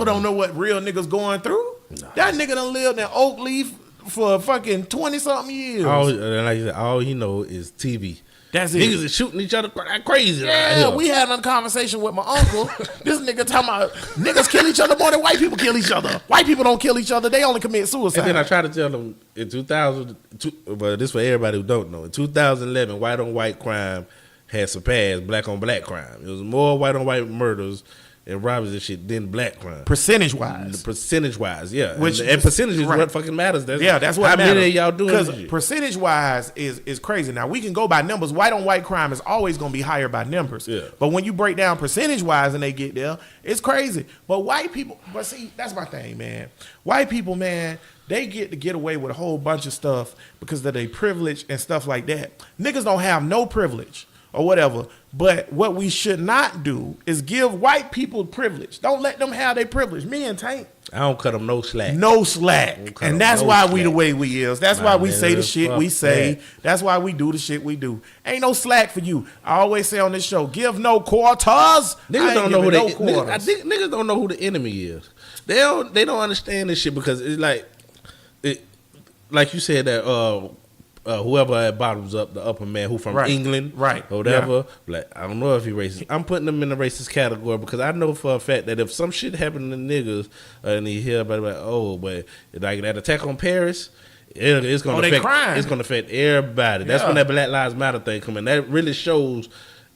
don't know what real niggas going through. That nigga done lived in Oak Leaf for fucking 20-something years. All he know is TV. That's it. Niggas is shooting each other crazy. Yeah, we had a conversation with my uncle. This nigga talking about niggas kill each other more than white people kill each other. White people don't kill each other. They only commit suicide. And then I try to tell them in 2000, but this for everybody who don't know. In 2011, white on white crime had surpassed black on black crime. It was more white on white murders and robberies and shit than black crime. Percentage wise. Percentage wise, yeah. Which and percentage is right. what fucking matters. That's what how matters. many of y'all doing this Because shit? percentage wise is crazy. Now we can go by numbers. White on white crime is always going to be higher by numbers. Yeah. But when you break down percentage wise and they get there, it's crazy. But white people, but see, that's my thing, man. White people, man, they get away with a whole bunch of stuff because of their privilege and stuff like that. Niggas don't have no privilege or whatever. But what we should not do is give white people privilege. Don't let them have their privilege. Me and Tank. I don't cut them no slack. No slack. And that's why we the way we is. That's why we say the shit we say. That's why we do the shit we do. Ain't no slack for you. I always say on this show, give no quarters. Niggas don't know who niggas don't know who the enemy is. They don't understand this shit because it's like you said that whoever at bottoms up, the upper man who from England, right, or whatever. Yeah. Like, I don't know if he racist. I'm putting them in the racist category because I know for a fact that if some shit happened to niggas and he hear about it, but like that attack on Paris, it's gonna affect. It's gonna affect everybody. That's when that Black Lives Matter thing come in. That really shows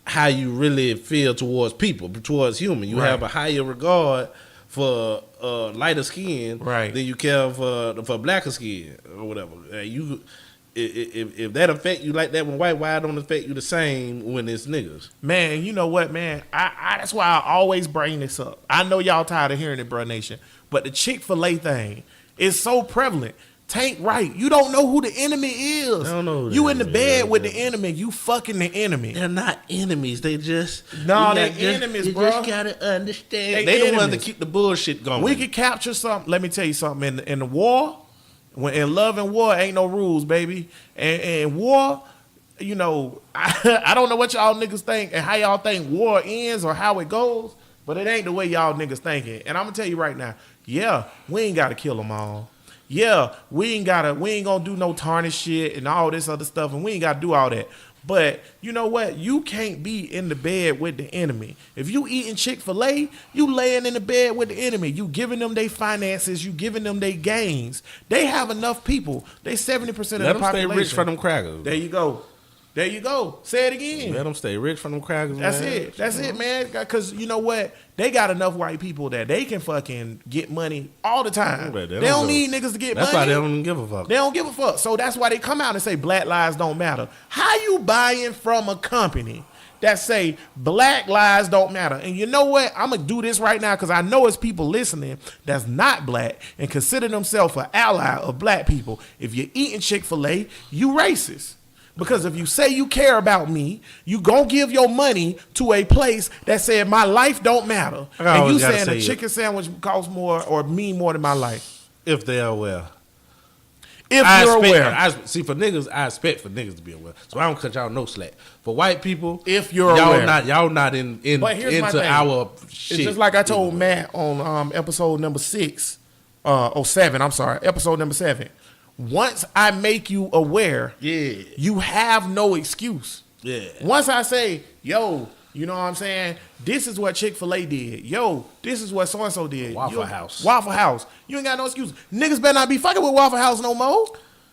how you really feel towards people, towards human. You have a higher regard for lighter skin than you care for blacker skin or whatever. If that affect you like that when white, why don't affect you the same when it's niggas? Man, you know what, man? I that's why I always bring this up. I know y'all tired of hearing it, bro nation, but the Chick-fil-A thing is so prevalent. Tank right. You don't know who the enemy is. I don't know. You in the bed with the enemy. You fucking the enemy. They're not enemies. They just they're enemies, bro. You just gotta understand. They the ones that keep the bullshit going. We could capture something. Let me tell you something. In the war, when in love and war ain't no rules, baby. And war, you know, I don't know what y'all niggas think and how y'all think war ends or how it goes, but it ain't the way y'all niggas thinking. And I'm gonna tell you right now, yeah, we ain't gotta kill them all. Yeah, we ain't gonna do no tarnish shit and all this other stuff, and we ain't gotta do all that. But you know what? You can't be in the bed with the enemy. If you eating Chick-fil-A, you laying in the bed with the enemy. You giving them their finances. You giving them their gains. They have enough people. They 70% of the population. Let them stay rich for them crackers. There you go. There you go. Say it again. Let them stay rich for them crackers. That's it. That's it, man. Because you know what? They got enough white people that they can fucking get money all the time. They don't need niggas to get money. That's why they don't give a fuck. They don't give a fuck. So that's why they come out and say Black lives don't matter. How you buying from a company that say Black lives don't matter? And you know what? I'm going to do this right now because I know it's people listening that's not black and consider themselves an ally of black people. If you're eating Chick-fil-A, you racist. Because if you say you care about me, you gonna give your money to a place that said my life don't matter. And you saying a chicken sandwich costs more or mean more than my life. If they're aware. If you're aware. See, for niggas, I expect for niggas to be aware. So I don't cut y'all no slack. For white people, if you're aware. Y'all not into our shit. It's just like I told Matt on episode number 7. Episode number 7. Once I make you aware, you have no excuse. Yeah. Once I say, yo, you know what I'm saying? This is what Chick-fil-A did. Yo, this is what so-and-so did. Waffle House. You ain't got no excuse. Niggas better not be fucking with Waffle House no more.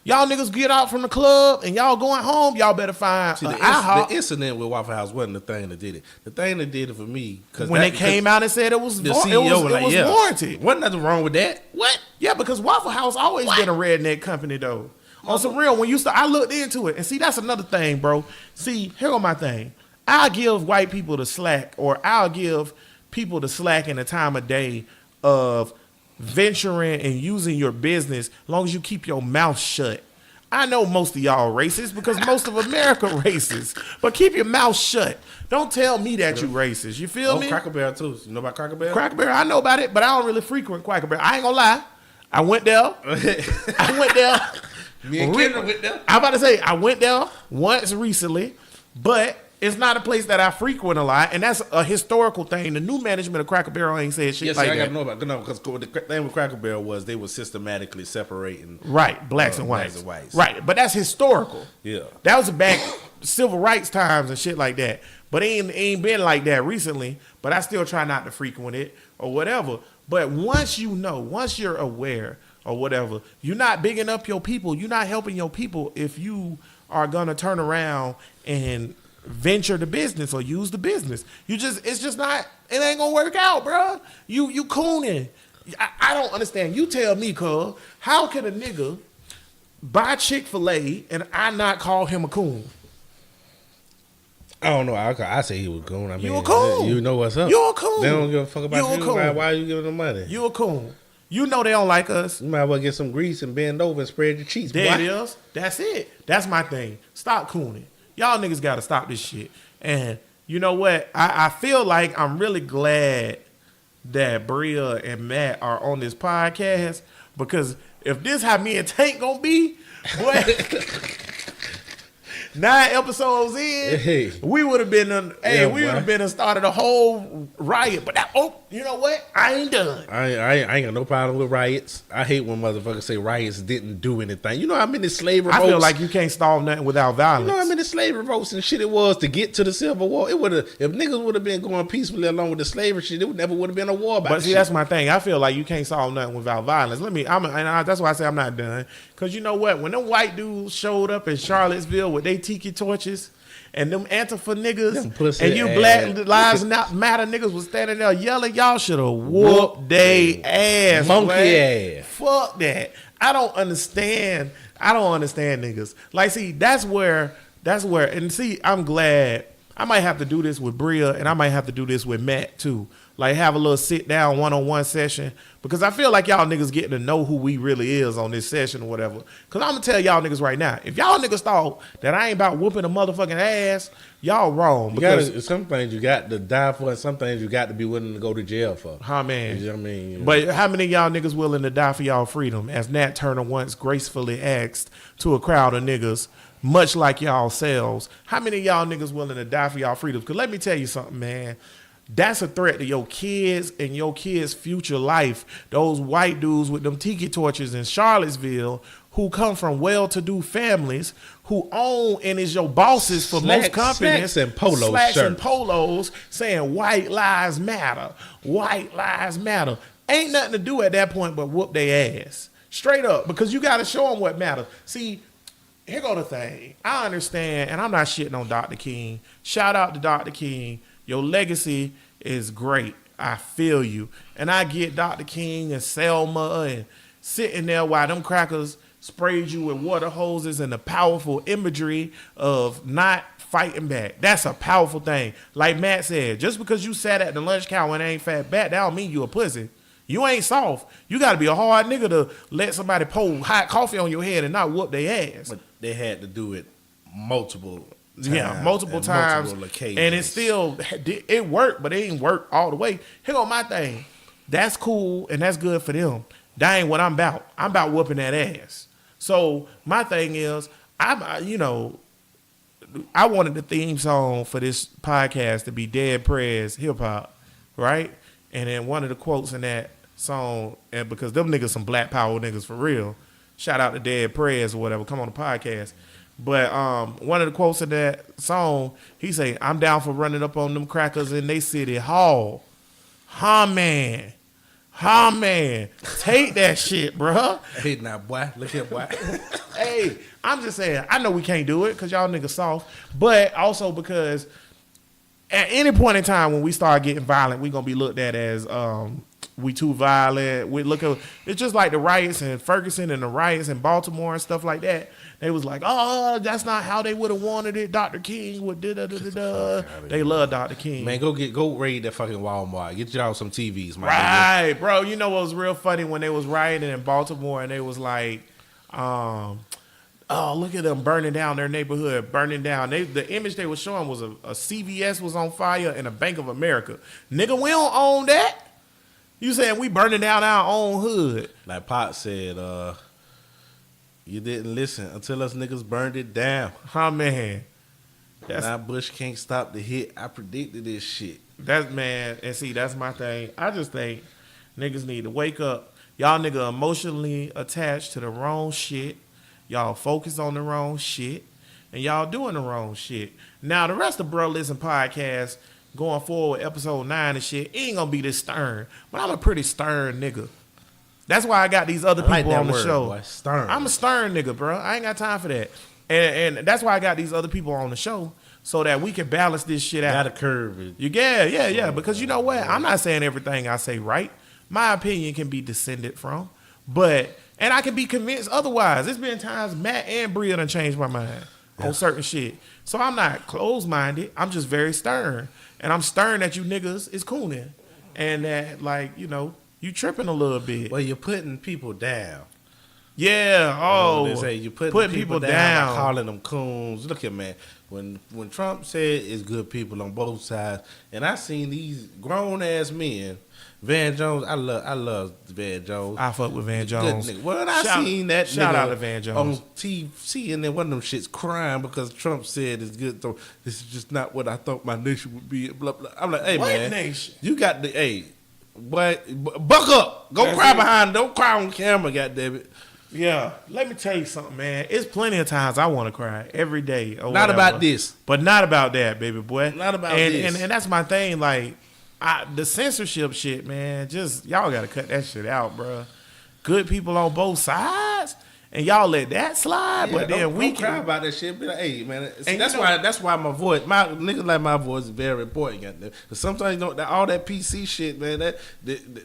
Y'all niggas get out from the club and y'all going home, y'all better find the incident with Waffle House wasn't the thing that did it. The thing that did it for me, because when they came out and said it was the CEO was warranted. Wasn't nothing wrong with that. What? Yeah, because Waffle House always been a redneck company though. On some real, I looked into it and see that's another thing, bro. See, here go my thing. I'll give white people the slack, or I'll give people the slack in the time of day of venturing and using your business as long as you keep your mouth shut. I know most of y'all racist because most of America racist, but keep your mouth shut. Don't tell me that you racist. You feel me? Cracker Barrel too. You know about Cracker Barrel? Cracker Barrel, I know about it, but I don't really frequent Cracker Barrel. I ain't gonna lie. I went there. Me and Kendra went there. I'm about to say I went there once recently, but it's not a place that I frequent a lot, and that's a historical thing. The new management of Cracker Barrel ain't said shit like that. I gotta know about because the thing with Cracker Barrel was they were systematically separating blacks and whites. Right, but that's historical. Yeah, that was back civil rights times and shit like that. But it ain't been like that recently. But I still try not to frequent it or whatever. But once you know, once you're aware or whatever, you're not bigging up your people. You're not helping your people if you are gonna turn around and venture the business or use the business. It's just not, it ain't gonna work out, bro. You cooning. I don't understand. You tell me, cuz, how can a nigga buy Chick-fil-A and I not call him a coon? I don't know. I say he was coon. I mean, You a coon. You know what's up. You a coon. They don't give a fuck about You a you. coon. Why are you giving them money? You a coon. You know they don't like us. You might as well get some grease and bend over and spread your cheeks. There boy. it is. That's it. That's my thing. Stop cooning. Y'all niggas gotta stop this shit. And you know what? I feel like I'm really glad that Bria and Matt are on this podcast, because if this how me and Tank gonna be, boy, 9 episodes in, Hey. we would have been Yeah, we would have been started a whole riot. But you know what? I ain't done. I ain't got no problem with riots. I hate when motherfuckers say riots didn't do anything. You know how many slave revolts? I feel like you can't stall nothing without violence. You know how many slave revolts and shit it was to get to the Civil War? It would have, if niggas would have been going peacefully along with the slavery shit, it never would have been a war about But see, shit. that's my thing. I feel like you can't solve nothing without violence. That's why I say I'm not done. Because you know what? When them white dudes showed up in Charlottesville with they tiki torches and them Antifa niggas Them pussy and you ass. Black Lives Matter niggas was standing there yelling, y'all should have whooped they ass. Monkey boy. ass. Fuck that. I don't understand niggas. Like, see, that's where, and see, I'm glad. I might have to do this with Bria, and I might have to do this with Matt too. Like, have a little sit down one-on-one session, because I feel like y'all niggas getting to know who we really is on this session or whatever. Because I'm gonna tell y'all niggas right now, if y'all niggas thought that I ain't about whooping a motherfucking ass, y'all wrong. Because some things you got to die for, and some things you got to be willing to go to jail for. man. You know what I mean? But how many of y'all niggas willing to die for y'all freedom? As Nat Turner once gracefully asked to a crowd of niggas, much like y'all selves, how many of y'all niggas willing to die for y'all freedom? Because let me tell you something, man. That's a threat to your kids and your kids' future life. Those white dudes with them tiki torches in Charlottesville who come from well-to-do families, who own and is your bosses for most companies. Slacks and polo Slacks and shirts. polos saying white lives matter. White lives matter. Ain't nothing to do at that point but whoop their ass. Straight up. Because you got to show them what matters. See, here go the thing. I understand, and I'm not shitting on Dr. King. Shout out to Dr. King. Your legacy is great. I feel you. And I get Dr. King and Selma and sitting there while them crackers sprayed you with water hoses and the powerful imagery of not fighting back. That's a powerful thing. Like Matt said, just because you sat at the lunch counter and ain't fat back, that don't mean you a pussy. You ain't soft. You got to be a hard nigga to let somebody pour hot coffee on your head and not whoop their ass. But they had to do it multiple times. Yeah, multiple times. Multiple occasions. And it worked, but it ain't worked all the way. Here go my thing. That's cool and that's good for them. That ain't what I'm about. I'm about whooping that ass. So my thing is, I wanted the theme song for this podcast to be Dead Prez Hip Hop, right? And then one of the quotes in that song, and because them niggas some black power niggas for real. Shout out to Dead Prez or whatever. Come on the podcast. But one of the quotes in that song, he say, "I'm down for running up on them crackers in they city hall." Man. Take that shit, bruh. Hey, now, boy. Look here, boy. Hey, I'm just saying, I know we can't do it because y'all niggas soft, but also because at any point in time when we start getting violent, we going to be looked at as we too violent. It's just like the riots in Ferguson and the riots in Baltimore and stuff like that. They was like, oh, that's not how they would have wanted it. Dr. King would da-da-da-da-da. They love Dr. King. Man, go raid that fucking Walmart. Get y'all some TVs, man. Right, bro. You know what was real funny when they was rioting in Baltimore and they was like, oh, look at them burning down their neighborhood, burning down. The image they was showing was a CVS was on fire and a Bank of America. Nigga, we don't own that. You saying we burning down our own hood. Like Pop said, you didn't listen until us niggas burned it down. Man. Now Bush can't stop the hit. I predicted this shit. Man, and see, that's my thing. I just think niggas need to wake up. Y'all nigga emotionally attached to the wrong shit. Y'all focus on the wrong shit. And y'all doing the wrong shit. Now, the rest of Bro Listen podcast going forward, episode 9 and shit, it ain't gonna be this stern. But I'm a pretty stern nigga. That's why I got these other people on the show. Boy, stern. I'm a stern nigga, bro. I ain't got time for that. And that's why I got these other people on the show so that we can balance this shit out. Got a curve. Yeah. Because you know what? I'm not saying everything I say right. My opinion can be descended from, and I can be convinced otherwise. There's been times Matt and Bria done changed my mind on certain shit. So I'm not closed-minded. I'm just very stern. And I'm stern that you niggas is cooning. And that, like, you tripping a little bit. Well, you're putting people down. Yeah, They say you're putting people down by calling them coons. Look at, man, when Trump said it's good people on both sides, and I seen these grown-ass men, Van Jones, I love Van Jones. I fuck with Van Jones. Good nigga. Well, I seen that shout nigga out to Van Jones on TV, and then one of them shits crying because Trump said it's good. So this is just not what I thought my nation would be. Blah blah. I'm like, hey what man, nation? You got the buck up. Go cry behind. Don't cry on camera, goddammit. Yeah, let me tell you something, man. It's plenty of times I want to cry every day. Or not whatever. about this, but not about that, baby boy. Not about this. And that's my thing. Like the censorship shit, man. Just y'all got to cut that shit out, bro. Good people on both sides, and y'all let that slide. Yeah, but then we don't cry about that shit. Be like, hey, man. See, and that's why my voice, my niggas like my voice is very important. Goddamn. Sometimes all that PC shit, man. That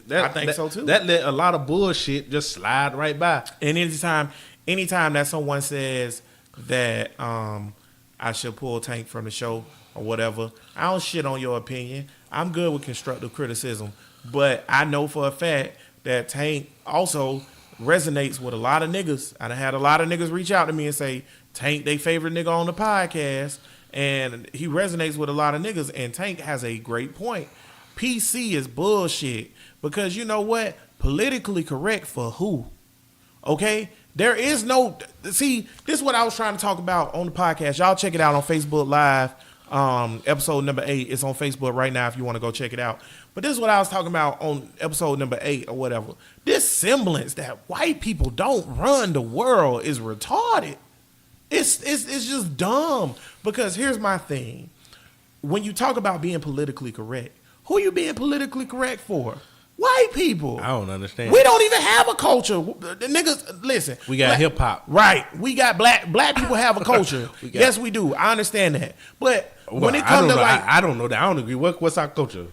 I think so too. That let a lot of bullshit just slide right by. And anytime that someone says that I should pull Tank from the show or whatever, I don't shit on your opinion. I'm good with constructive criticism, but I know for a fact that Tank also resonates with a lot of niggas. I done had a lot of niggas reach out to me and say Tank they favorite nigga on the podcast, and he resonates with a lot of niggas. And Tank has a great point. PC is bullshit because you know what? Politically correct for who? Okay? There is no... See, this is what I was trying to talk about on the podcast. Y'all check it out on Facebook Live. Episode number 8. It's on Facebook right now if you want to go check it out. But this is what I was talking about on episode number 8 or whatever. This semblance that white people don't run the world is retarded. It's just dumb. Because here's my thing. When you talk about being politically correct, who you being politically correct for? White people. I don't understand. We don't even have a culture. The niggas, listen. We got hip hop. Right. We got black people have a culture. Yes, we do. I understand that. But when it comes to I don't know that. I don't agree. What's our culture?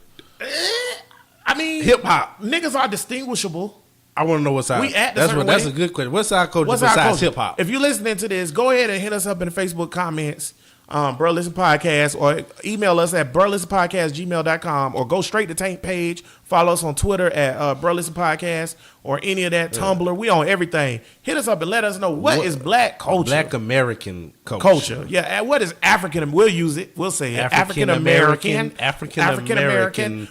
I mean, hip hop. Niggas are distinguishable. I want to know what's our. That's a good question. What's our culture besides hip hop? If you're listening to this, go ahead and hit us up in the Facebook comments. Bro Listen Podcast, or email us at burlistenpodcast@gmail.com, or go straight to Tank page. Follow us on Twitter at Bro Listen Podcast, or any of that Tumblr. We on everything. Hit us up and let us know what is black culture. Black American culture. Yeah, and what is African? We'll use it. We'll say it. African American.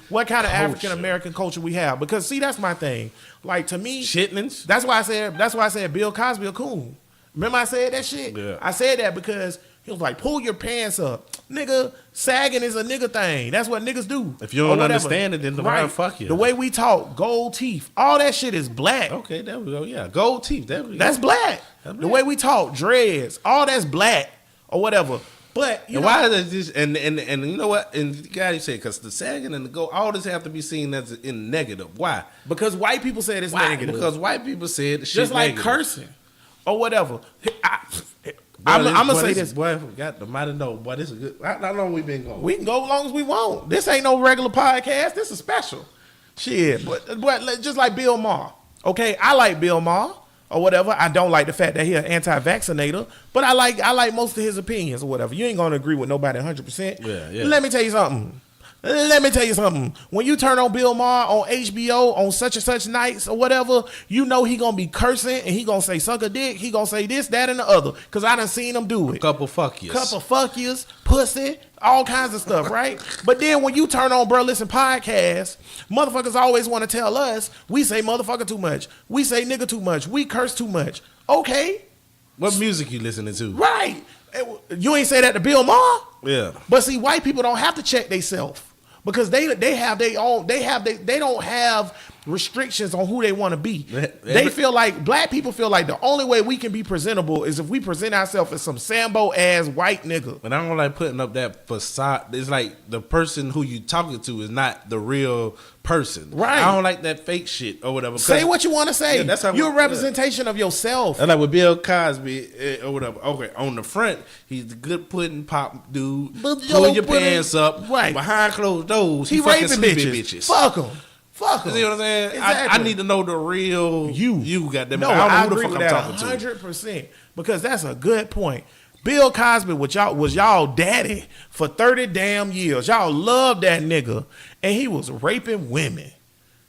What kind of African American culture we have? Because see, that's my thing. Like to me, Chitlins. That's why I said Bill Cosby a coon. Remember I said that shit? Yeah. I said that because he was like, pull your pants up. Nigga, sagging is a nigga thing. That's what niggas do. If you don't understand it, then fuck you. The way we talk, gold teeth, all that shit is black. Okay, there we go. Yeah, gold teeth. That's black. The way we talk, dreads, all that's black or whatever. But why is this? And you know what? And you gotta say, because the sagging and the gold, all this have to be seen as in negative. Why? Because white people said it's negative. Because white people said the shit just like negative. Cursing or whatever. I'm gonna say this. Boy, got the mighty know. Boy, this is good. How long we been going? We can go as long as we want. This ain't no regular podcast. This is special. Shit, but just like Bill Maher. Okay, I like Bill Maher or whatever. I don't like the fact that he's an anti-vaccinator, but I like most of his opinions or whatever. You ain't gonna agree with nobody 100%. Yeah. Let me tell you something. When you turn on Bill Maher on HBO on such and such nights or whatever, you know he gonna be cursing and he gonna say suck a dick. He gonna say this, that, and the other. Cause I done seen him do it. Couple fuck yous, pussy, all kinds of stuff, right? But then when you turn on Bro Listen Podcast, motherfuckers always want to tell us we say motherfucker too much, we say nigga too much, we curse too much. Okay. What music you listening to? Right. You ain't say that to Bill Maher? Yeah. But see, white people don't have to check themselves. Because they have their own, they don't have restrictions on who they want to be. They feel like black people feel like the only way we can be presentable is if we present ourselves as some Sambo ass white nigga. And I don't like putting up that facade. It's like the person who you talking to is not the real person. Right. I don't like that fake shit or whatever. Say what you want to say. Yeah, that's how you're a representation of yourself. And like with Bill Cosby or whatever. Okay, on the front, he's the good pudding pop dude. Pull your pants up. Right. Behind closed doors, he fucking raping sleeping bitches. Fuck him. Fuck You him. see what I'm saying? Exactly. I need to know the real you. Goddamn it. No, I don't know agree who the with fuck I'm that talking to. 100% because that's a good point. Bill Cosby was y'all daddy for 30 damn years. Y'all loved that nigga, and he was raping women.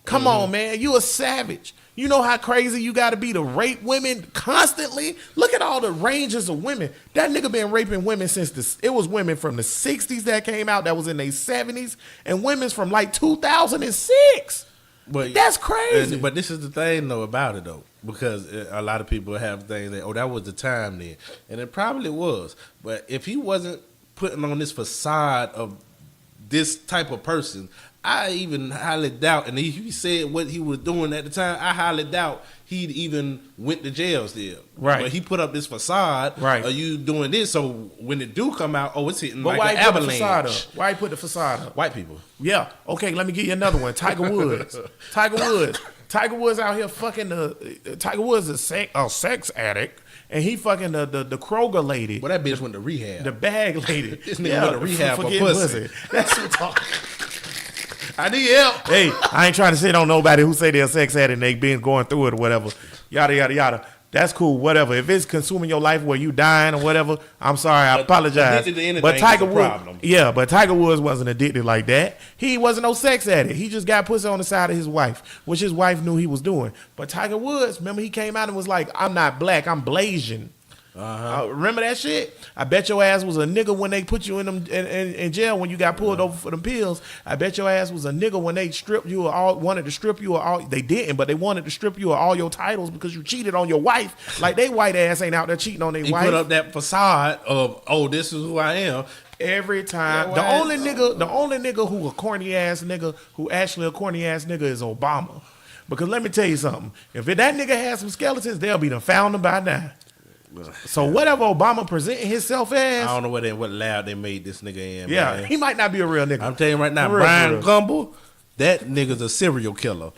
Come on, man, you a savage. You know how crazy you got to be to rape women constantly? Look at all the ranges of women. That nigga been raping women since it was women from the 60s that came out that was in their 70s and women's from like 2006. But That's crazy. But this is the thing though about it though, because a lot of people have things that that was the time then, and it probably was. But if he wasn't putting on this facade of this type of person, I even highly doubt. And he said what he was doing at the time. I highly doubt he'd even went to jail still. Right. But he put up this facade. Right. Of you doing this, so when it do come out, it's hitting But like why an he put the facade avalanche. up? Why he put the facade up? White people. Yeah. Okay, let me give you another one. Tiger Woods. Tiger Woods out here fucking Tiger Woods is a sex addict, and he fucking the Kroger lady. Well, that bitch went to rehab. The bag lady. This nigga went to rehab for getting pussy. That's what talking. I need help. Hey, I ain't trying to shit on nobody who say they're a sex addict and they been going through it or whatever. Yada, yada, yada. That's cool, whatever. If it's consuming your life where you dying or whatever, I'm sorry, I apologize. Addicted to anything But Tiger is a Woods, problem. yeah, but Tiger Woods wasn't addicted like that. He wasn't no sex addict. He just got pussy on the side of his wife, which his wife knew he was doing. But Tiger Woods, remember he came out and was like, I'm not black, I'm Blasian. Remember that shit? I bet your ass was a nigga when they put you in them in jail when you got pulled over for them pills. I bet your ass was a nigga when they stripped you of all, wanted to strip you of all. They didn't, but they wanted to strip you of all your titles because you cheated on your wife. Like they white ass ain't out there cheating on their He wife. put up that facade of, oh, this is who I am. Every time. Yeah, The why- only nigga who a corny ass nigga, who actually a corny ass nigga is Obama. Because let me tell you something. If that nigga has some skeletons, they'll be done found them by now. So whatever Obama presenting himself as, I don't know what lab they made this nigga in. yeah, man. he might not be a real nigga. I'm telling you right now, For real, Brian for real. Gumble, that nigga's a serial killer.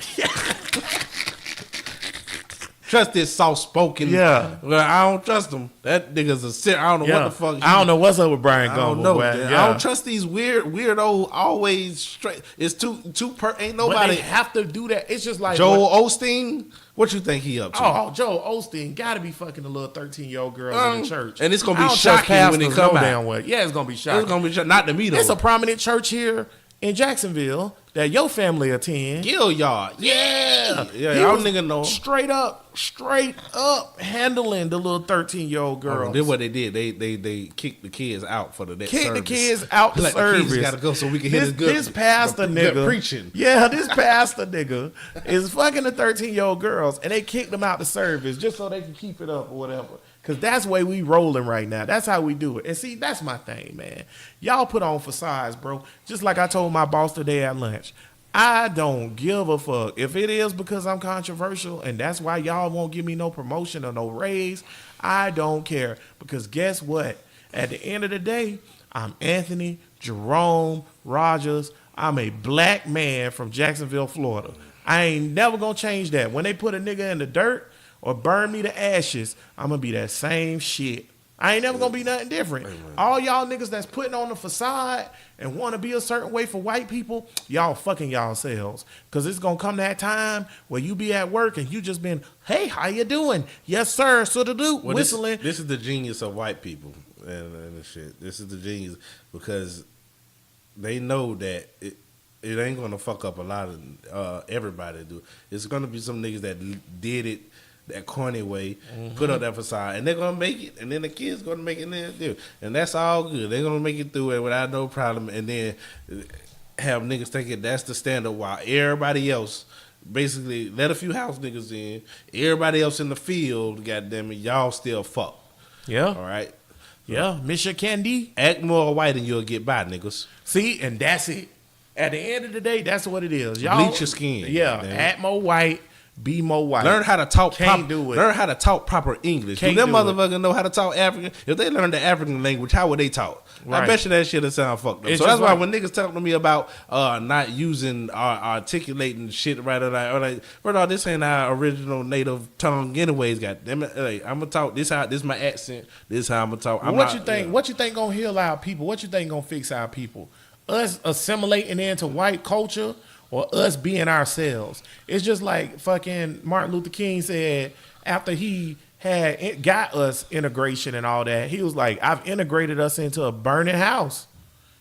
Trust this soft spoken. Yeah. Well, I don't trust him. That nigga's a serial. I don't know Yeah. what the fuck. I don't know what's up with Brian I don't Gumbo. know. But, man. yeah. I don't trust these weirdo always straight. It's too ain't But nobody. they have to do that. It's just like Joel Osteen. What you think he up to? Oh, Joel Osteen gotta be fucking the little 13-year-old girls in the church. and it's gonna be I don't trust shocking when it pastors come no out. damn well. Yeah, it's gonna be shocking. It's gonna be not to me though. It's a prominent church here in Jacksonville that your family attend. Gilliard. Yeah, Yeah, He y'all was nigga know. Straight up handling the little 13-year-old girls. Did what they did. They kicked the kids out for the next Kick service. the kids out the Like, service. The kids gotta go so we can hear this good. This pastor good nigga preaching. Yeah, this pastor nigga is fucking the 13-year-old girls, and they kicked them out the service just so they can keep it up or whatever. Cause that's the way we rolling right now. That's how we do it. And see, that's my thing, man. Y'all put on facades, bro. Just like I told my boss today at lunch. I don't give a fuck. If it is because I'm controversial and that's why y'all won't give me no promotion or no raise, I don't care. Because guess what? At the end of the day, I'm Anthony Jerome Rogers. I'm a black man from Jacksonville, Florida. I ain't never gonna change that. When they put a nigga in the dirt or burn me to ashes, I'm gonna be that same shit. I ain't never gonna be nothing different. All y'all niggas that's putting on the facade and want to be a certain way for white people, y'all fucking y'allselves. Cause it's gonna come that time where you be at work and you just been, hey, how you doing? Yes, sir. So to do Well, whistling. This is the genius of white people and shit. This is the genius because they know that it ain't gonna fuck up a lot of everybody. Do it's gonna be some niggas that did it that corny way, put up that facade, and they're gonna make it, and then the kids gonna make it there too, and that's all good. They're gonna make it through it without no problem, and then have niggas thinking that's the standard while everybody else basically let a few house niggas in, everybody else in the field, goddamn it, y'all still fuck. Yeah. All right. Yeah. Miss your candy. Act more white and you'll get by, niggas. See, and that's it. At the end of the day, that's what it is. Y'all Bleach your skin. Yeah, Damn it. act more white, be more white. Learn how to talk. Can't do it. Learn how to talk proper English. Can't Do them do it. motherfuckers know how to talk African? If they learn the African language, how would they talk? Right. I bet you that shit'll sound fucked up. It's So that's just why like- when niggas talk to me about not using articulating shit right, or like, first of all, this ain't our original native tongue, anyways. Goddamn it, like, I'm gonna talk this how this my accent. This how I'm gonna talk. What you think? What you think gonna heal our people? What you think gonna fix our people? Us assimilating into white culture or us being ourselves? It's just like fucking Martin Luther King said after he got us integration and all that. He was like, "I've integrated us into a burning house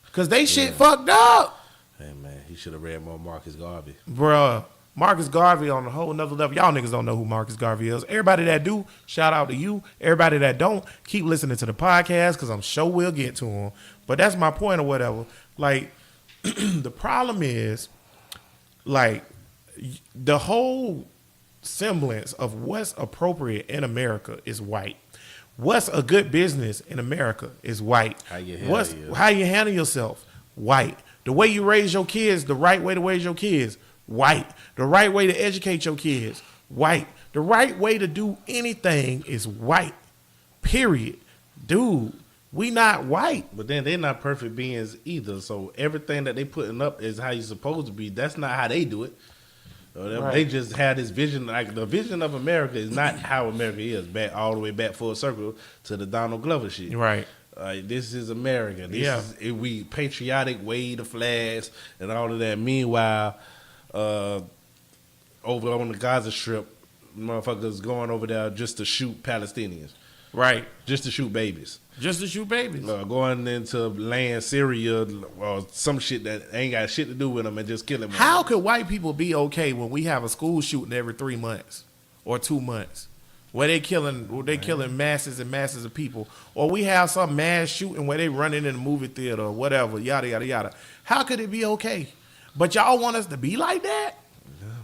because they shit fucked up." Hey man, he should have read more Marcus Garvey. Bruh, Marcus Garvey on a whole nother level. Y'all niggas don't know who Marcus Garvey is. Everybody that do, shout out to you. Everybody that don't, keep listening to the podcast because I'm sure we'll get to him. But that's my point or whatever. Like, the problem is, like, the whole semblance of what's appropriate in America is white. What's a good business in America is white. How you handle How you handle yourself, white. The way you raise your kids, the right way to raise your kids, white. The right way to educate your kids, white. The right way to do anything is white. Period. Dude, we not white. But then they're not perfect beings either. So everything that they putting up is how you supposed to be. That's not how they do it. Right. They just had this vision. Like the vision of America is not how America is. Back all the way back full circle to the Donald Glover shit. Right. This is America. This Yeah. is we patriotic, wave the flags and all of that. Meanwhile, over on the Gaza Strip, motherfuckers going over there just to shoot Palestinians, Right. just to shoot babies. Just to shoot babies. Going into land Syria or some shit that ain't got shit to do with them and just killing them. How could white people be okay when we have a school shooting every 3 months or 2 months, where they killing masses and masses of people, or we have some mass shooting where they running in a movie theater or whatever, yada yada yada? How could it be okay? But y'all want us to be like that?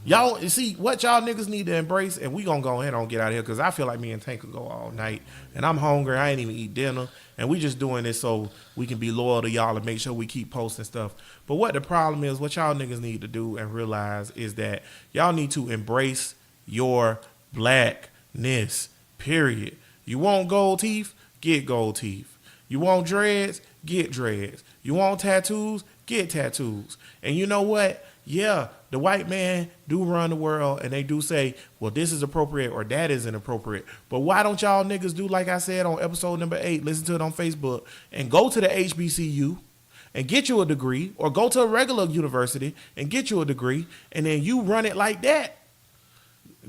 Y'all, you see, what y'all niggas need to embrace, and we gonna go ahead and get out of here because I feel like me and Tank could go all night, and I'm hungry. I ain't even eat dinner, and we just doing this so we can be loyal to y'all and make sure we keep posting stuff. But what the problem is, what y'all niggas need to do and realize is that y'all need to embrace your blackness, period. You want gold teeth? Get gold teeth. You want dreads? Get dreads. You want tattoos? Get tattoos. And you know what? Yeah, the white man do run the world, and they do say, well, this is appropriate or that isn't appropriate. But why don't y'all niggas do like I said on episode number 8, listen to it on Facebook, and go to the HBCU and get you a degree, or go to a regular university and get you a degree, and then you run it like that.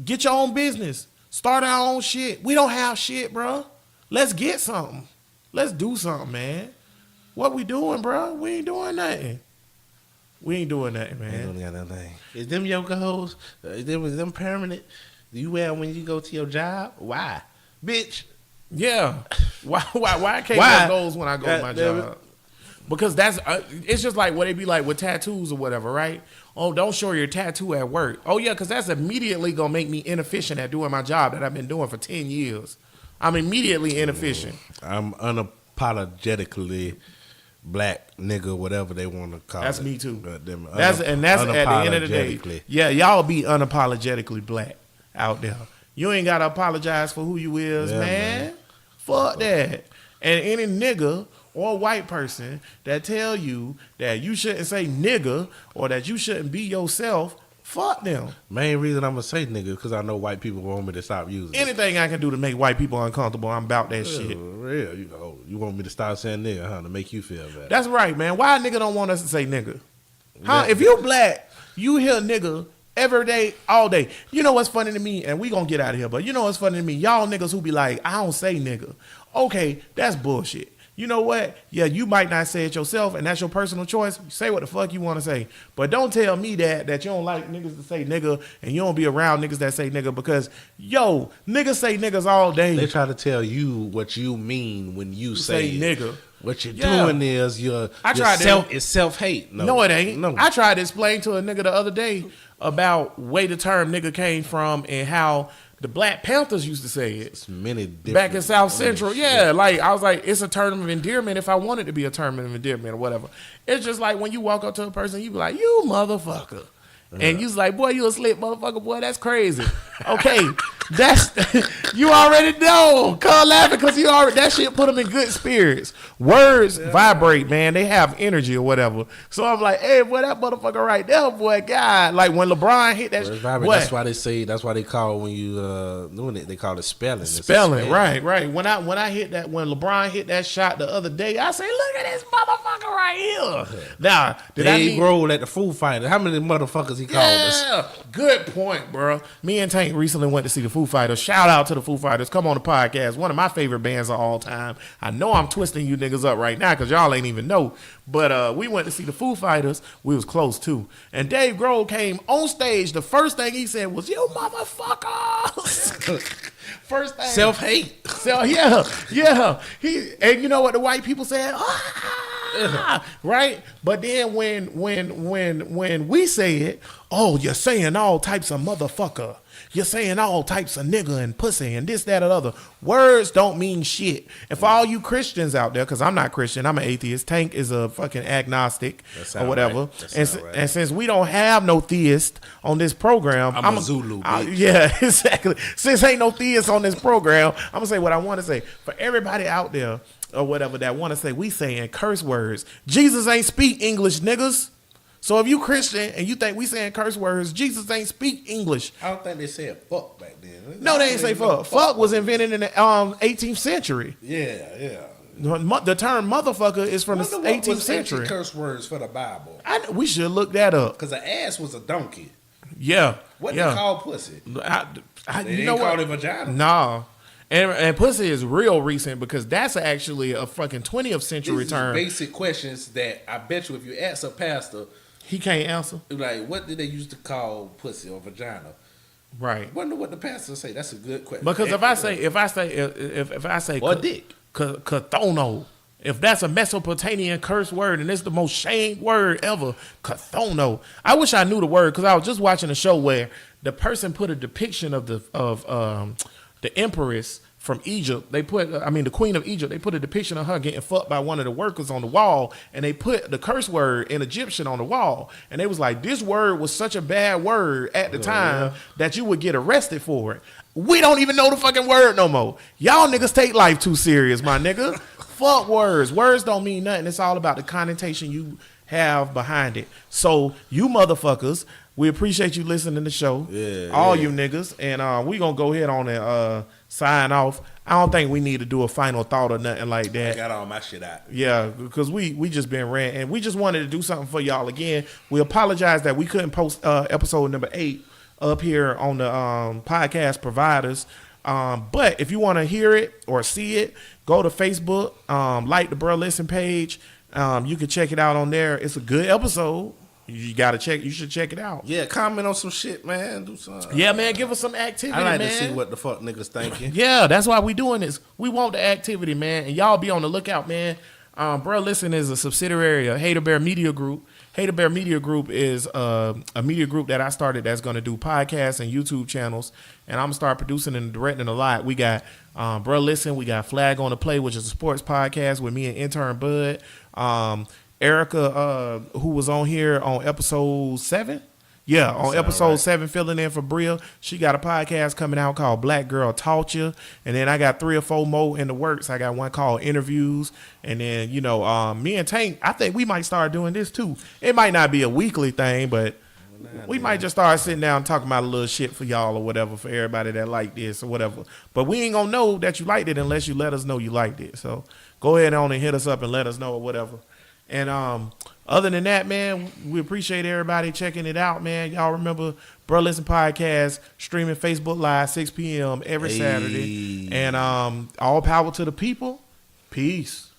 Get your own business. Start our own shit. We don't have shit, bro. Let's get something. Let's do something, man. What we doing, bro? We ain't doing nothing. We ain't doing nothing, man. Ain't got nothing. Is them your goals? Is them permanent? Do you wear them when you go to your job? Why? Bitch. Yeah. Why I can't Why? wear goals when I go to my God damn job? Because that's it's just like what they be like with tattoos or whatever, right? Oh, don't show your tattoo at work. Oh yeah, because that's immediately gonna make me inefficient at doing my job that I've been doing for 10 years. I'm immediately inefficient. I'm unapologetically black nigga, whatever they want to call That's it. me too. Goddamn it. That's at the end of the day. Unapologetically. Yeah, y'all be unapologetically black out there. You ain't gotta apologize for who you is, Yeah, man. Fuck that. And any nigga or white person that tell you that you shouldn't say nigga or that you shouldn't be yourself, fuck them. Main reason I'm gonna say nigga because I know white people want me to stop using it. Anything I can do to make white people uncomfortable, I'm about that shit. Real, you want me to stop saying nigga, huh? To make you feel better. That's right, man. Why a nigga don't want us to say nigga? Huh? Yeah. If you black, you hear nigga every day, all day. You know what's funny to me? And we gonna get out of here, but you know what's funny to me? Y'all niggas who be like, I don't say nigga. Okay, that's bullshit. You know what? Yeah, you might not say it yourself, and that's your personal choice. Say what the fuck you want to say. But don't tell me that you don't like niggas to say nigga, and you don't be around niggas that say nigga, because, yo, niggas say niggas all day. They try to tell you what you mean when you say nigga. What you're Yeah. doing is it's self-hate. No, it ain't. No. I tried to explain to a nigga the other day about where the term nigga came from and how The Black Panthers used to say it. It's many different. Back in South Central, yeah. Like, I was like, it's a term of endearment if I want it to be a term of endearment or whatever. It's just like when you walk up to a person, you be like, you motherfucker. And you's like, boy, you a slick motherfucker, boy, that's crazy. Okay, that's, you already know. Call laughing because you already, that shit put them in good spirits. Words vibrate, man. They have energy or whatever. So I'm like, hey, boy, that motherfucker right there, boy, God. Like when LeBron hit that shit. That's why they say, that's why they call when you doing it, they call it spelling. Spelling, right. When I hit that, when LeBron hit that shot the other day, I say, look at this motherfucker right here. Now, did Dave Grohl at the Foo Fighters. How many motherfuckers he called us? Good point, bro. Me and Tank recently went to see the Foo Fighters. Shout out to the Foo Fighters. Come on the podcast. One of my favorite bands of all time. I know I'm twisting you niggas up right now because y'all ain't even know. But we went to see the Foo Fighters. We was close too. And Dave Grohl came on stage. The first thing he said was, you motherfuckers. First thing. Self-hate. Yeah. And you know what the white people said? Right? But then when we say it, oh, you're saying all types of motherfucker. You're saying all types of nigga and pussy and this, that, or other. Words don't mean shit. And for all you Christians out there, because I'm not Christian, I'm an atheist. Tank is a fucking agnostic or whatever. Right. And since we don't have no theist on this program, I'm a Zulu, bitch. Yeah, exactly. Since ain't no theist on this program, I'm going to say what I want to say. For everybody out there or whatever that want to say we saying curse words, Jesus ain't speak English, niggas. So if you Christian and you think we saying curse words, Jesus ain't speak English. I don't think they said fuck back then. No, they ain't say fuck. Fuck was invented in the 18th century. Yeah. The term motherfucker is from the 18th century. Curse words for the Bible. We should look that up. Because an ass was a donkey. Yeah. What they call pussy? They you know call it vagina. Nah. And pussy is real recent because that's actually a fucking 20th century term. Basic questions that I bet you if you ask a pastor, he can't answer. Like, what did they used to call pussy or vagina? Right. Wonder what the pastor say. That's a good question. Because if I say or dick, kathono, if that's a Mesopotamian curse word and it's the most shamed word ever, kathono. I wish I knew the word because I was just watching a show where the person put a depiction of the empress from Egypt. They put, the queen of Egypt, they put a depiction of her getting fucked by one of the workers on the wall, and they put the curse word in Egyptian on the wall. And they was like, this word was such a bad word at the time that you would get arrested for it. We don't even know the fucking word no more. Y'all niggas take life too serious, my nigga. Fuck words. Words don't mean nothing. It's all about the connotation you have behind it. So you motherfuckers, we appreciate you listening to the show. All you niggas. And we gonna go ahead on and sign off. I don't think we need to do a final thought or nothing like that. I got all my shit out. Yeah, because we just been ranting. And we just wanted to do something for y'all again. We apologize that we couldn't post episode number 8 up here on the podcast providers. But if you want to hear it or see it, go to Facebook, like the Bruh Listen page. You can check it out on there. It's a good episode. You should check it out. Yeah, comment on some shit, man. Do something. Yeah, man, give us some activity, I like man. to see what the fuck niggas thinking. Yeah, that's why we doing this. We want the activity, man. And y'all be on the lookout, man. Bruh Listen is a subsidiary of Hater Bear Media Group. Hater Bear Media Group is a media group that I started that's going to do podcasts and YouTube channels. And I'm going to start producing and directing a lot. We got Bruh Listen. We got Flag on the Play, which is a sports podcast with me and intern Bud. Erica, who was on here on episode 7. Yeah, on episode 7, filling in for Bria. She got a podcast coming out called Black Girl Taught You. And then I got 3 or 4 more in the works. I got one called Interviews. And then, me and Tank, I think we might start doing this too. It might not be a weekly thing, but we might just start sitting down and talking about a little shit for y'all or whatever, for everybody that like this or whatever. But we ain't going to know that you liked it unless you let us know you liked it. So go ahead on and hit us up and let us know or whatever. And other than that, man, we appreciate everybody checking it out, man. Y'all remember Bruh Listen Podcast streaming Facebook Live 6 p.m. every Saturday. And all power to the people. Peace.